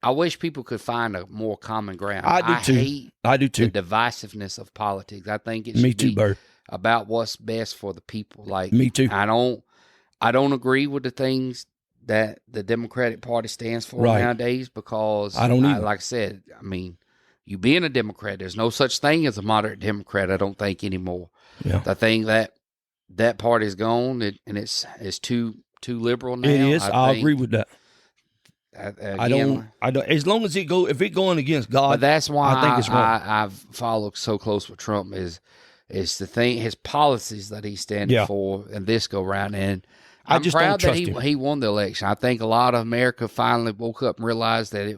Speaker 1: I wish people could find a more common ground.
Speaker 2: I do too.
Speaker 1: The divisiveness of politics. I think it
Speaker 2: should
Speaker 1: be
Speaker 2: Byrd.
Speaker 1: About what's best for the people. Like
Speaker 2: me too.
Speaker 1: I don't agree with the things that the Democratic Party stands for
Speaker 2: Right.
Speaker 1: nowadays, because
Speaker 2: I don't either.
Speaker 1: like I said, I mean, you being a Democrat, there's no such thing as a moderate Democrat, I don't think, anymore.
Speaker 2: Yeah.
Speaker 1: I think that party's gone, and it's too liberal now.
Speaker 2: It is. I
Speaker 1: think.
Speaker 2: agree with that.
Speaker 1: Again,
Speaker 2: I don't. As long as if it going against God,
Speaker 1: but that's why
Speaker 2: I think it's wrong.
Speaker 1: I've followed so close with Trump is the thing, his policies that he's standing for, and this go round. And I'm
Speaker 2: just
Speaker 1: proud
Speaker 2: don't
Speaker 1: that
Speaker 2: trust him.
Speaker 1: he won the election. I think a lot of America finally woke up and realized that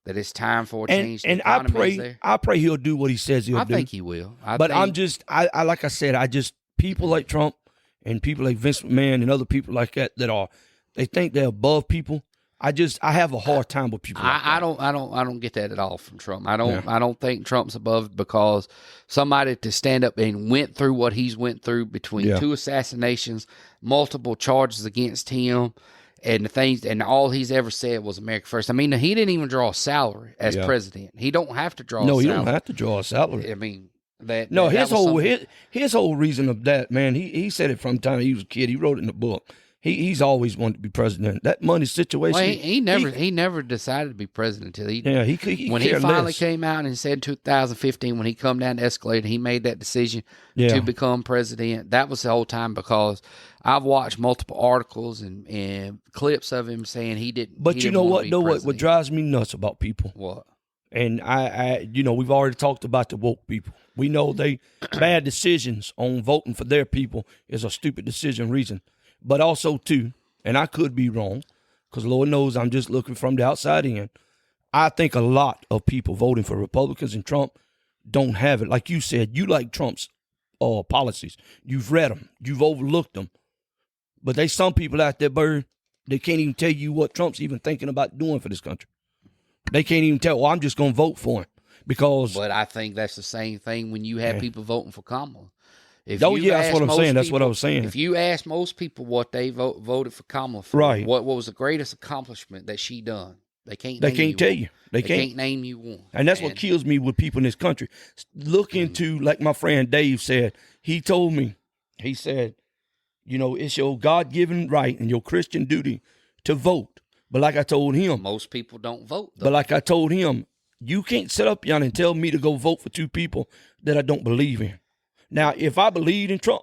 Speaker 1: it's time for a change.
Speaker 2: And I pray he'll do what he says he'll do.
Speaker 1: I think he will.
Speaker 2: I like I said, people like Trump and people like Vince McMahon and other people like that they think they're above people. I have a hard time with people like that.
Speaker 1: I don't get that at all from Trump. I don't think Trump's above, because somebody to stand up and went through what he's went through between 2 assassinations, multiple charges against him, and the things, and all he's ever said was America first. I mean, he didn't even draw a salary as president. He don't have to draw a salary.
Speaker 2: No, he don't have to draw a salary.
Speaker 1: I mean,
Speaker 2: his whole reason of that, man, he said it from the time he was a kid. He wrote it in the book. He's always wanted to be president. That money situation.
Speaker 1: Well, he never decided to be president until he when he
Speaker 2: finally
Speaker 1: finally came out and said 2015, when he come down the escalator, he made that decision to become president. That was the whole time, because I've watched multiple articles and clips of him saying he didn't.
Speaker 2: But you know what? What drives me nuts about people?
Speaker 1: What?
Speaker 2: And I we've already talked about the woke people. We know they bad decisions on voting for their people is a stupid decision reason. But also, too, and I could be wrong, because Lord knows I'm just looking from the outside in, I think a lot of people voting for Republicans and Trump don't have it. Like you said, you like Trump's policies. You've read them. You've overlooked them. But there's some people out there, Byrd, they can't even tell you what Trump's even thinking about doing for this country. They can't even tell, I'm just going to vote for him. But
Speaker 1: I think that's the same thing when you have people voting for Kamala.
Speaker 2: That's what I'm saying. That's what I was saying.
Speaker 1: If you ask most people what they voted for Kamala for, what was the greatest accomplishment that she done, they can't tell you. They can't name you one.
Speaker 2: And that's what kills me with people in this country. Look into, like my friend Dave said, he told me, he said, it's your God-given right and your Christian duty to vote. But like I told him,
Speaker 1: most people don't vote, though.
Speaker 2: But like I told him, you can't sit up and tell me to go vote for 2 people that I don't believe in. Now, if I believed in Trump,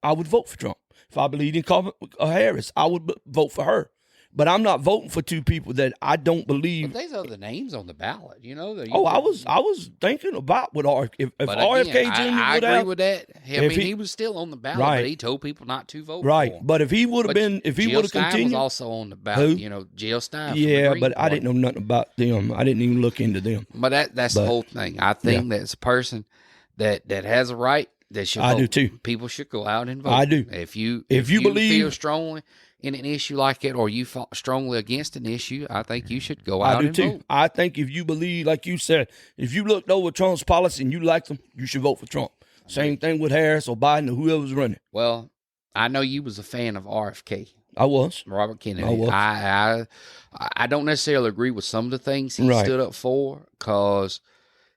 Speaker 2: I would vote for Trump. If I believed in Kamala Harris, I would vote for her. But I'm not voting for 2 people that I don't believe.
Speaker 1: But there's other names on the ballot,
Speaker 2: I was thinking about what if RFK Jr.
Speaker 1: I agree with that. He was still on the ballot, but he told people not to vote.
Speaker 2: Right,
Speaker 1: for him.
Speaker 2: But if he would have been, if he would have continued,
Speaker 1: was also on the ballot. Jill Stein.
Speaker 2: Yeah, but I didn't know nothing about them. I didn't even look into them.
Speaker 1: But that's the whole thing. I think that's a person that has a right.
Speaker 2: I do too.
Speaker 1: People should go out and vote.
Speaker 2: I do.
Speaker 1: If you
Speaker 2: believe,
Speaker 1: feel strongly in an issue like it, or you fought strongly against an issue, I think you should go out and vote.
Speaker 2: I think if you believe, like you said, if you looked over Trump's policy and you liked them, you should vote for Trump. Same thing with Harris or Biden or whoever's running.
Speaker 1: Well, I know you was a fan of RFK.
Speaker 2: I was.
Speaker 1: Robert Kennedy.
Speaker 2: I was.
Speaker 1: I don't necessarily agree with some of the things he stood up for, because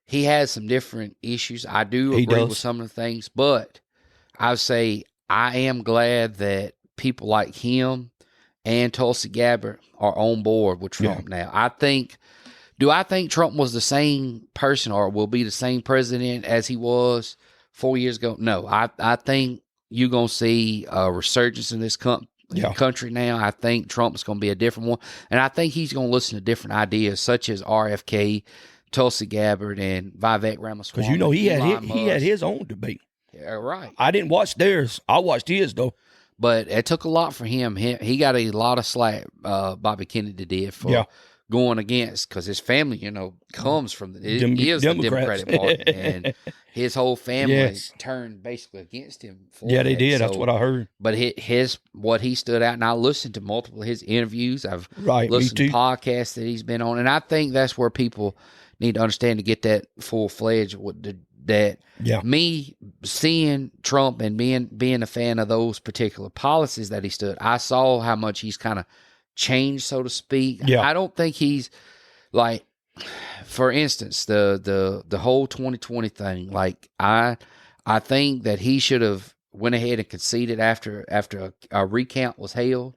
Speaker 1: he has some different issues. I do agree with some of the things, but I would say I am glad that people like him and Tulsi Gabbard are on board with Trump now. I think Trump was the same person or will be the same president as he was 4 years ago? No, I think you're going to see a resurgence in this country now. I think Trump's going to be a different one, and I think he's going to listen to different ideas such as RFK, Tulsi Gabbard, and Vivek Ramaswamy.
Speaker 2: Because he had his own debate.
Speaker 1: Yeah, right.
Speaker 2: I didn't watch theirs. I watched his though.
Speaker 1: But it took a lot for him. He got a lot of slack. Bobby Kennedy did for going against, because his family, comes from the Democratic Party, and his whole family turned basically against him.
Speaker 2: They did. That's what I heard.
Speaker 1: But what he stood out, and I listened to multiple of his interviews. I've listened to podcasts that he's been on, and I think that's where people need to understand to get that full-fledged me seeing Trump and being a fan of those particular policies that he stood, I saw how much he's kind of changed, so to speak. I don't think he's like, for instance, the whole 2020 thing. Like I think that he should have went ahead and conceded after a recount was held.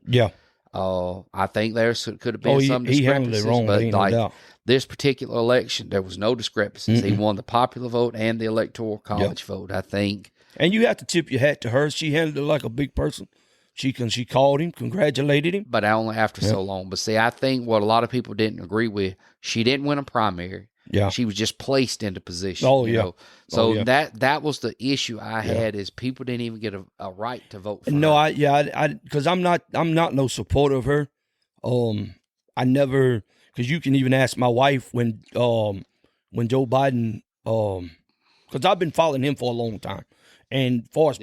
Speaker 1: I think there could have been some
Speaker 2: he handled
Speaker 1: discrepancies,
Speaker 2: it wrong,
Speaker 1: but
Speaker 2: ain't no
Speaker 1: like
Speaker 2: doubt.
Speaker 1: this particular election, there was no discrepancies. He won the popular vote and the electoral college vote, I think.
Speaker 2: And you have to tip your hat to her. She handled it like a big person. She called him, congratulated him.
Speaker 1: But only after so long. But see, I think what a lot of people didn't agree with, she didn't win a primary.
Speaker 2: Yeah.
Speaker 1: She was just placed into position.
Speaker 2: Oh,
Speaker 1: you
Speaker 2: yeah.
Speaker 1: know? So that was the issue I had, is people didn't even get a right to vote for her.
Speaker 2: Because I'm not no supporter of her. I never, because you can even ask my wife when Joe Biden, because I've been following him for a long time. And as far as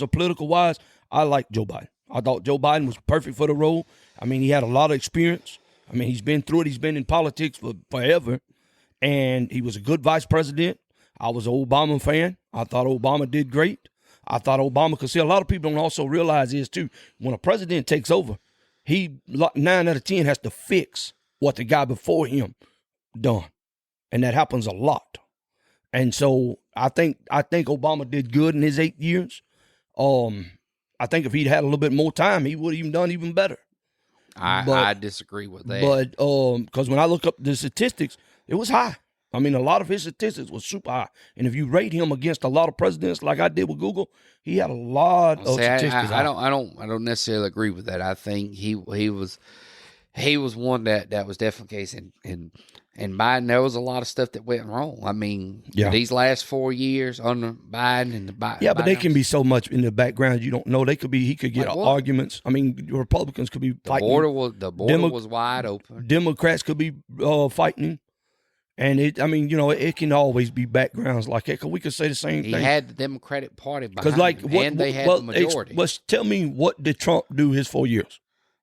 Speaker 2: a political wise, I like Joe Biden. I thought Joe Biden was perfect for the role. I mean, he had a lot of experience. I mean, he's been through it. He's been in politics for forever. And he was a good vice president. I was an Obama fan. I thought Obama did great. I thought Obama, because see, a lot of people don't also realize is too, when a president takes over, he 9 out of 10 has to fix what the guy before him done. And that happens a lot. And so I think Obama did good in his 8 years. I think if he'd had a little bit more time, he would have even done even better.
Speaker 1: I disagree with that.
Speaker 2: But because when I look up the statistics, it was high. I mean, a lot of his statistics was super high. And if you rate him against a lot of presidents, like I did with Google, he had a lot of statistics.
Speaker 1: I don't necessarily agree with that. I think he was one that was definitely the case. And Biden, there was a lot of stuff that went wrong. I mean, these last 4 years under Biden and the Biden.
Speaker 2: Yeah, but they can be so much in the background you don't know. He could get arguments. I mean, Republicans could be fighting.
Speaker 1: The border was wide open.
Speaker 2: Democrats could be fighting. And it can always be backgrounds like that. Because we could say the same thing.
Speaker 1: He had the Democratic Party behind him, and they had the majority.
Speaker 2: Tell me, what did Trump do his 4 years?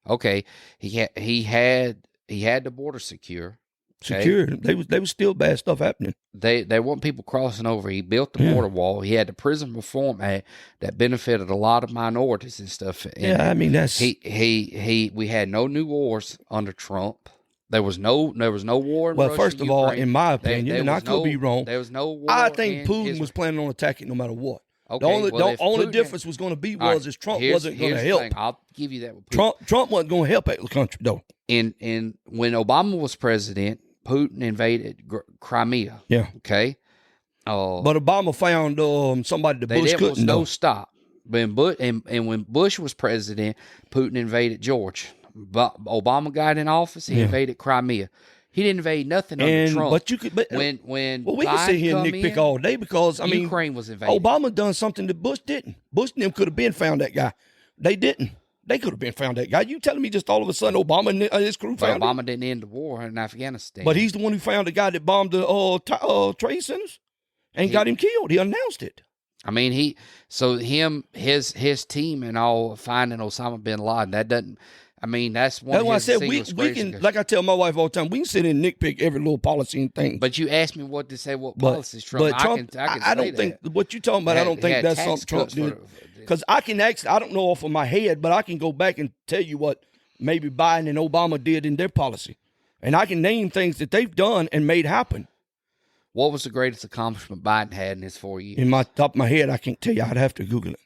Speaker 1: Okay, he had the border secure. Okay?
Speaker 2: Secured. They was still bad stuff happening.
Speaker 1: They want people crossing over. He built the border wall. He had the Prison Reform Act that benefited a lot of minorities and stuff. And
Speaker 2: that's
Speaker 1: we had no new wars under Trump. There was no war in Russia.
Speaker 2: Well, first of all, in my opinion, and I could be wrong,
Speaker 1: there was no war.
Speaker 2: I think Putin was planning on attacking no matter what.
Speaker 1: Okay,
Speaker 2: the only difference was going to be is Trump wasn't going to help.
Speaker 1: I'll give you that. With Putin.
Speaker 2: Trump wasn't going to help the country though.
Speaker 1: In when Obama was president, Putin invaded Crimea.
Speaker 2: Yeah.
Speaker 1: Okay.
Speaker 2: But Obama found somebody that Bush couldn't.
Speaker 1: There was no stop. When Bush was president, Putin invaded Georgia. But Obama got in office, he invaded Crimea. He didn't invade nothing under Trump. When
Speaker 2: we can sit here and nitpick all day because
Speaker 1: Ukraine was invaded.
Speaker 2: Obama done something that Bush didn't. Bush and them could have been found that guy. They didn't. They could have been found that guy. You telling me just all of a sudden Obama and his crew found him?
Speaker 1: Obama didn't end the war in Afghanistan.
Speaker 2: But he's the one who found the guy that bombed the trade centers and got him killed. He announced it.
Speaker 1: I mean, his team and all finding Osama bin Laden, that doesn't. I mean, that's one.
Speaker 2: That's
Speaker 1: of
Speaker 2: why I
Speaker 1: his
Speaker 2: said we can. Like I tell my wife all the time, we can sit and nitpick every little policy and thing.
Speaker 1: But you asked me what to say. What policies Trump?
Speaker 2: But Trump, I don't think what you're talking about. I don't think that's something Trump did. Because I can actually, I don't know off of my head, but I can go back and tell you what maybe Biden and Obama did in their policy, and I can name things that they've done and made happen.
Speaker 1: What was the greatest accomplishment Biden had in his 4 years?
Speaker 2: In my top of my head, I can't tell you. I'd have to Google it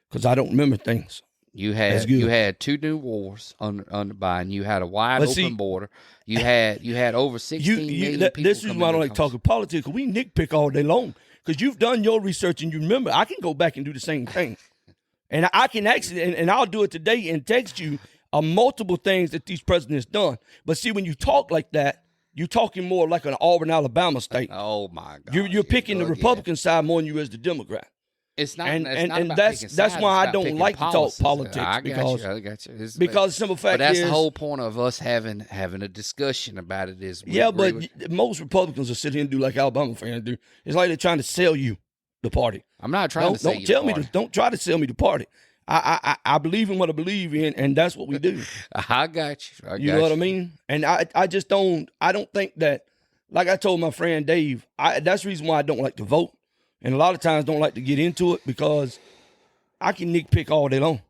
Speaker 2: because I don't remember things.
Speaker 1: You had 2 new wars under Biden. You had a wide open border. You had over 16 million people.
Speaker 2: This is why I don't like talking politics, because we nitpick all day long. Because you've done your research and you remember. I can go back and do the same thing, and I can actually, and I'll do it today and text you multiple things that these presidents done. But see, when you talk like that, you're talking more like an Auburn, Alabama state.
Speaker 1: Oh my God!
Speaker 2: You're picking the Republican side more than you as the Democrat.
Speaker 1: It's not,
Speaker 2: and
Speaker 1: that's
Speaker 2: why I don't like to talk politics.
Speaker 1: I got you.
Speaker 2: Because the simple fact
Speaker 1: that's the whole point of us having a discussion about it.
Speaker 2: But most Republicans will sit here and do like Alabama fans do. It's like they're trying to sell you the party.
Speaker 1: I'm not trying to sell you the party.
Speaker 2: Don't try to sell me the party. I believe in what I believe in, and that's what we do.
Speaker 1: I got you.
Speaker 2: You know what I mean? And I just don't. I don't think that. Like I told my friend Dave, that's the reason why I don't like to vote. And a lot of times don't like to get into it because I can nitpick all day long.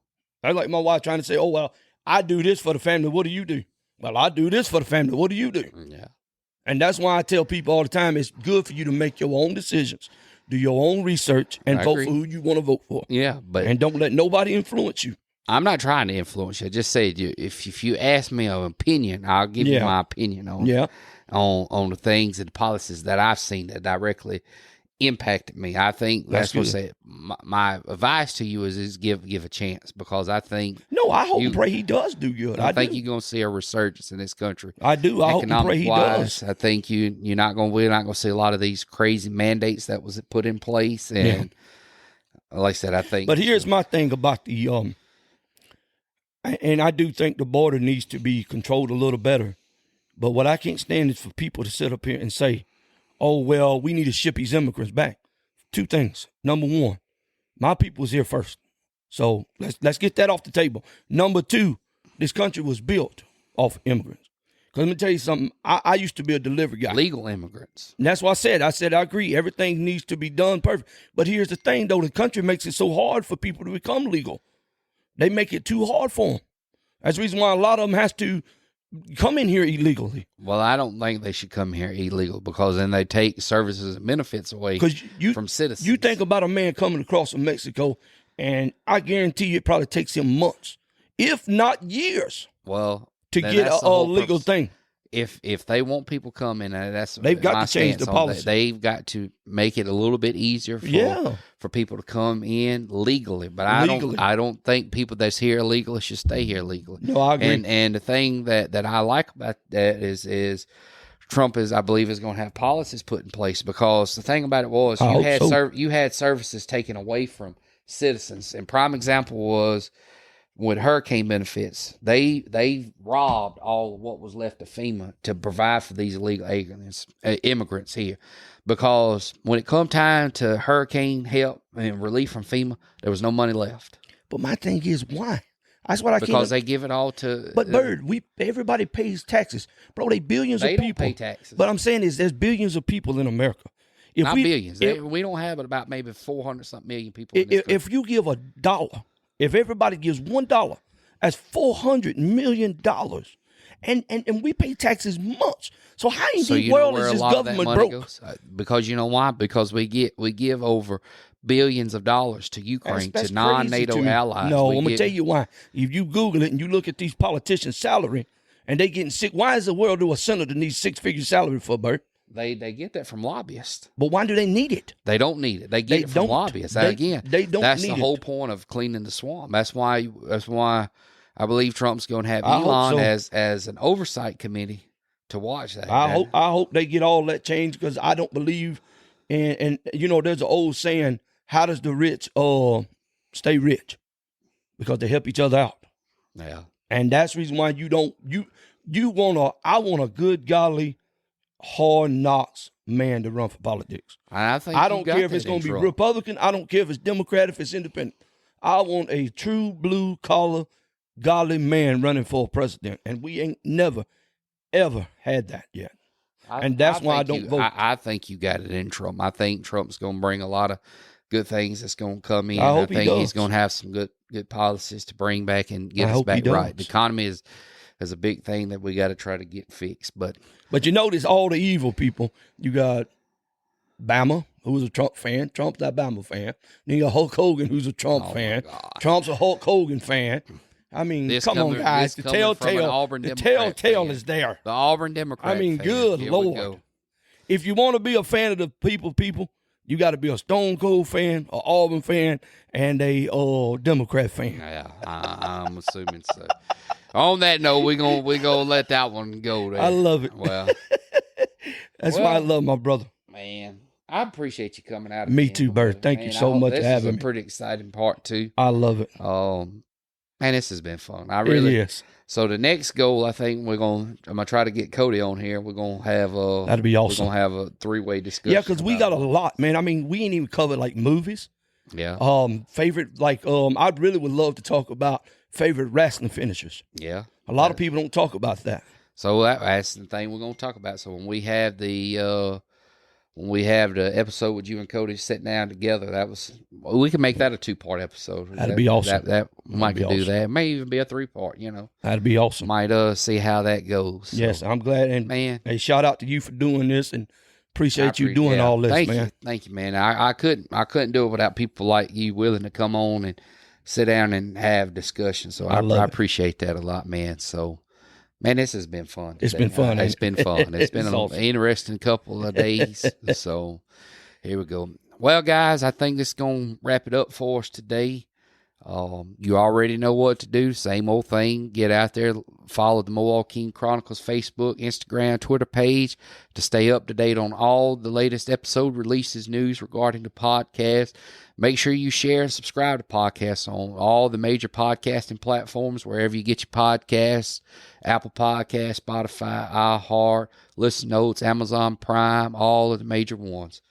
Speaker 2: I like my wife trying to say, oh, well, I do this for the family. What do you do? Well, I do this for the family. What do you do?
Speaker 1: Yeah.
Speaker 2: And that's why I tell people all the time, it's good for you to make your own decisions, do your own research, and vote for who you want to vote for.
Speaker 1: Yeah.
Speaker 2: And don't let nobody influence you.
Speaker 1: I'm not trying to influence you. I just say if you ask me an opinion, I'll give you my opinion on on the things and the policies that I've seen that directly impacted me. I think that's what I say. My advice to you is give a chance, because I think
Speaker 2: I hope and pray he does do good.
Speaker 1: I think you're going to see a resurgence in this country.
Speaker 2: I do. I hope and pray he does.
Speaker 1: I think we're not going to see a lot of these crazy mandates that was put in place. And like I said, I think.
Speaker 2: But here's my thing about the and I do think the border needs to be controlled a little better. But what I can't stand is for people to sit up here and say, oh, well, we need to ship these immigrants back. Two things. Number one, my people was here first. So let's get that off the table. Number two, this country was built off immigrants. Because let me tell you something. I used to be a delivery guy.
Speaker 1: Legal immigrants.
Speaker 2: And that's what I said. I agree. Everything needs to be done perfect. But here's the thing, though. The country makes it so hard for people to become legal. They make it too hard for them. That's the reason why a lot of them has to come in here illegally.
Speaker 1: Well, I don't think they should come here illegal, because then they take services and benefits away from citizens.
Speaker 2: You think about a man coming across from Mexico, and I guarantee you it probably takes him months, if not years, to get a legal thing.
Speaker 1: If they want people coming,
Speaker 2: they've got to change the policy.
Speaker 1: They've got to make it a little bit easier for people to come in legally. But I don't think people that's here illegally should stay here legally.
Speaker 2: No, I agree.
Speaker 1: And the thing that I like about that is Trump I believe is going to have policies put in place, because the thing about it was you had services taken away from citizens. And prime example was with hurricane benefits. They robbed all of what was left of FEMA to provide for these illegal immigrants here, because when it come time to hurricane help and relief from FEMA, there was no money left.
Speaker 2: But my thing is, why? That's what
Speaker 1: because they give it all to.
Speaker 2: But Byrd, everybody pays taxes, bro. They billions of people.
Speaker 1: They don't pay taxes.
Speaker 2: But I'm saying there's billions of people in America.
Speaker 1: Not billions. We don't have it about maybe 400-something million people in this country.
Speaker 2: If you give $1, if everybody gives $1, that's $400 million, and we pay taxes much. So how in the world is this government broke?
Speaker 1: Goes? Because you know why? Because we give over billions of dollars to Ukraine, to non-NATO allies.
Speaker 2: No, I'm gonna tell you why. If you Google it and you look at these politicians' salary, and they getting sick, why is the world do a senator need 6-figure salary for, Bert?
Speaker 1: They get that from lobbyists.
Speaker 2: But why do they need it?
Speaker 1: They don't need it. They get it from lobbyists. That's the whole point of cleaning the swamp. That's why I believe Trump's going to have Elon as an oversight committee to watch that.
Speaker 2: I hope they get all that changed, because I don't believe and there's an old saying, how does the rich stay rich? Because they help each other out.
Speaker 1: Yeah.
Speaker 2: And that's the reason why I want a good, godly, hard knocks man to run for politics.
Speaker 1: I
Speaker 2: don't care if it's going to be Republican. I don't care if it's Democrat, if it's independent. I want a true blue collar, godly man running for president. And we ain't never, ever had that yet. And that's why I don't vote.
Speaker 1: I think you got it in Trump. I think Trump's going to bring a lot of good things that's going to come in.
Speaker 2: I think
Speaker 1: he's going to have some good policies to bring back and get us back right. The economy is a big thing that we got to try to get fixed. But
Speaker 2: you notice all the evil people. You got Bama, who's a Trump fan. Trump's not Bama fan. Then you got Hulk Hogan, who's a Trump fan. Trump's a Hulk Hogan fan. I mean, come on, guys. The telltale is there.
Speaker 1: The Auburn Democrat.
Speaker 2: I mean, good Lord. If you want to be a fan of the people, you got to be a Stone Cold fan, an Auburn fan, and a Democrat fan.
Speaker 1: Yeah, I'm assuming so. On that note, we're gonna let that one go there.
Speaker 2: I love it.
Speaker 1: Well,
Speaker 2: that's why I love my brother.
Speaker 1: Man, I appreciate you coming out.
Speaker 2: Me too, Bert. Thank you so much for having me.
Speaker 1: This is a pretty exciting part too.
Speaker 2: I love it.
Speaker 1: Man, this has been fun.
Speaker 2: It is.
Speaker 1: So the next goal, I think I'm gonna try to get Cody on here. We're gonna have
Speaker 2: that'd be awesome.
Speaker 1: We're gonna have a 3-way discussion.
Speaker 2: Yeah, because we got a lot, man. I mean, we ain't even covered like movies.
Speaker 1: Yeah.
Speaker 2: Favorite I really would love to talk about favorite wrestling finishers.
Speaker 1: Yeah.
Speaker 2: A lot of people don't talk about that.
Speaker 1: So that's the thing we're gonna talk about. So when we have the episode with you and Cody sitting down together, we can make that a 2-part episode.
Speaker 2: That'd be awesome.
Speaker 1: That might do that. It may even be a 3-part.
Speaker 2: That'd be awesome.
Speaker 1: Might see how that goes. So,
Speaker 2: yes, I'm glad. And
Speaker 1: man,
Speaker 2: hey, shout out to you for doing this, and appreciate you doing all this, man.
Speaker 1: Thank you, man. I couldn't do it without people like you willing to come on and sit down and have discussions. So I appreciate that a lot, man. So, man, this has been fun.
Speaker 2: It's been fun.
Speaker 1: It's been fun. It's been an
Speaker 2: awesome.
Speaker 1: interesting couple of days. So, here we go. Well, guys, I think this is going to wrap it up for us today. You already know what to do. Same old thing. Get out there, follow the MOWAKing Chronicles Facebook, Instagram, Twitter page to stay up to date on all the latest episode releases, news regarding the podcast. Make sure you share and subscribe to podcasts on all the major podcasting platforms, wherever you get your podcasts, Apple Podcasts, Spotify, iHeart, Listen Notes, Amazon Prime, all of the major ones.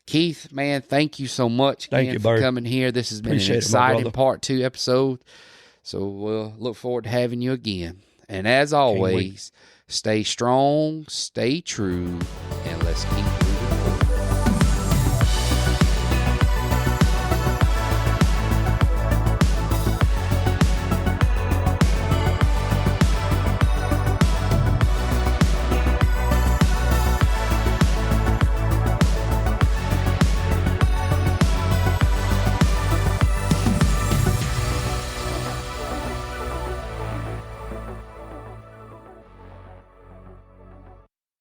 Speaker 1: Keith, man, thank you so much again for coming here. This has been an exciting part 2 episode. So we'll look forward to having you again. And as always, stay strong, stay true, and let's keep moving.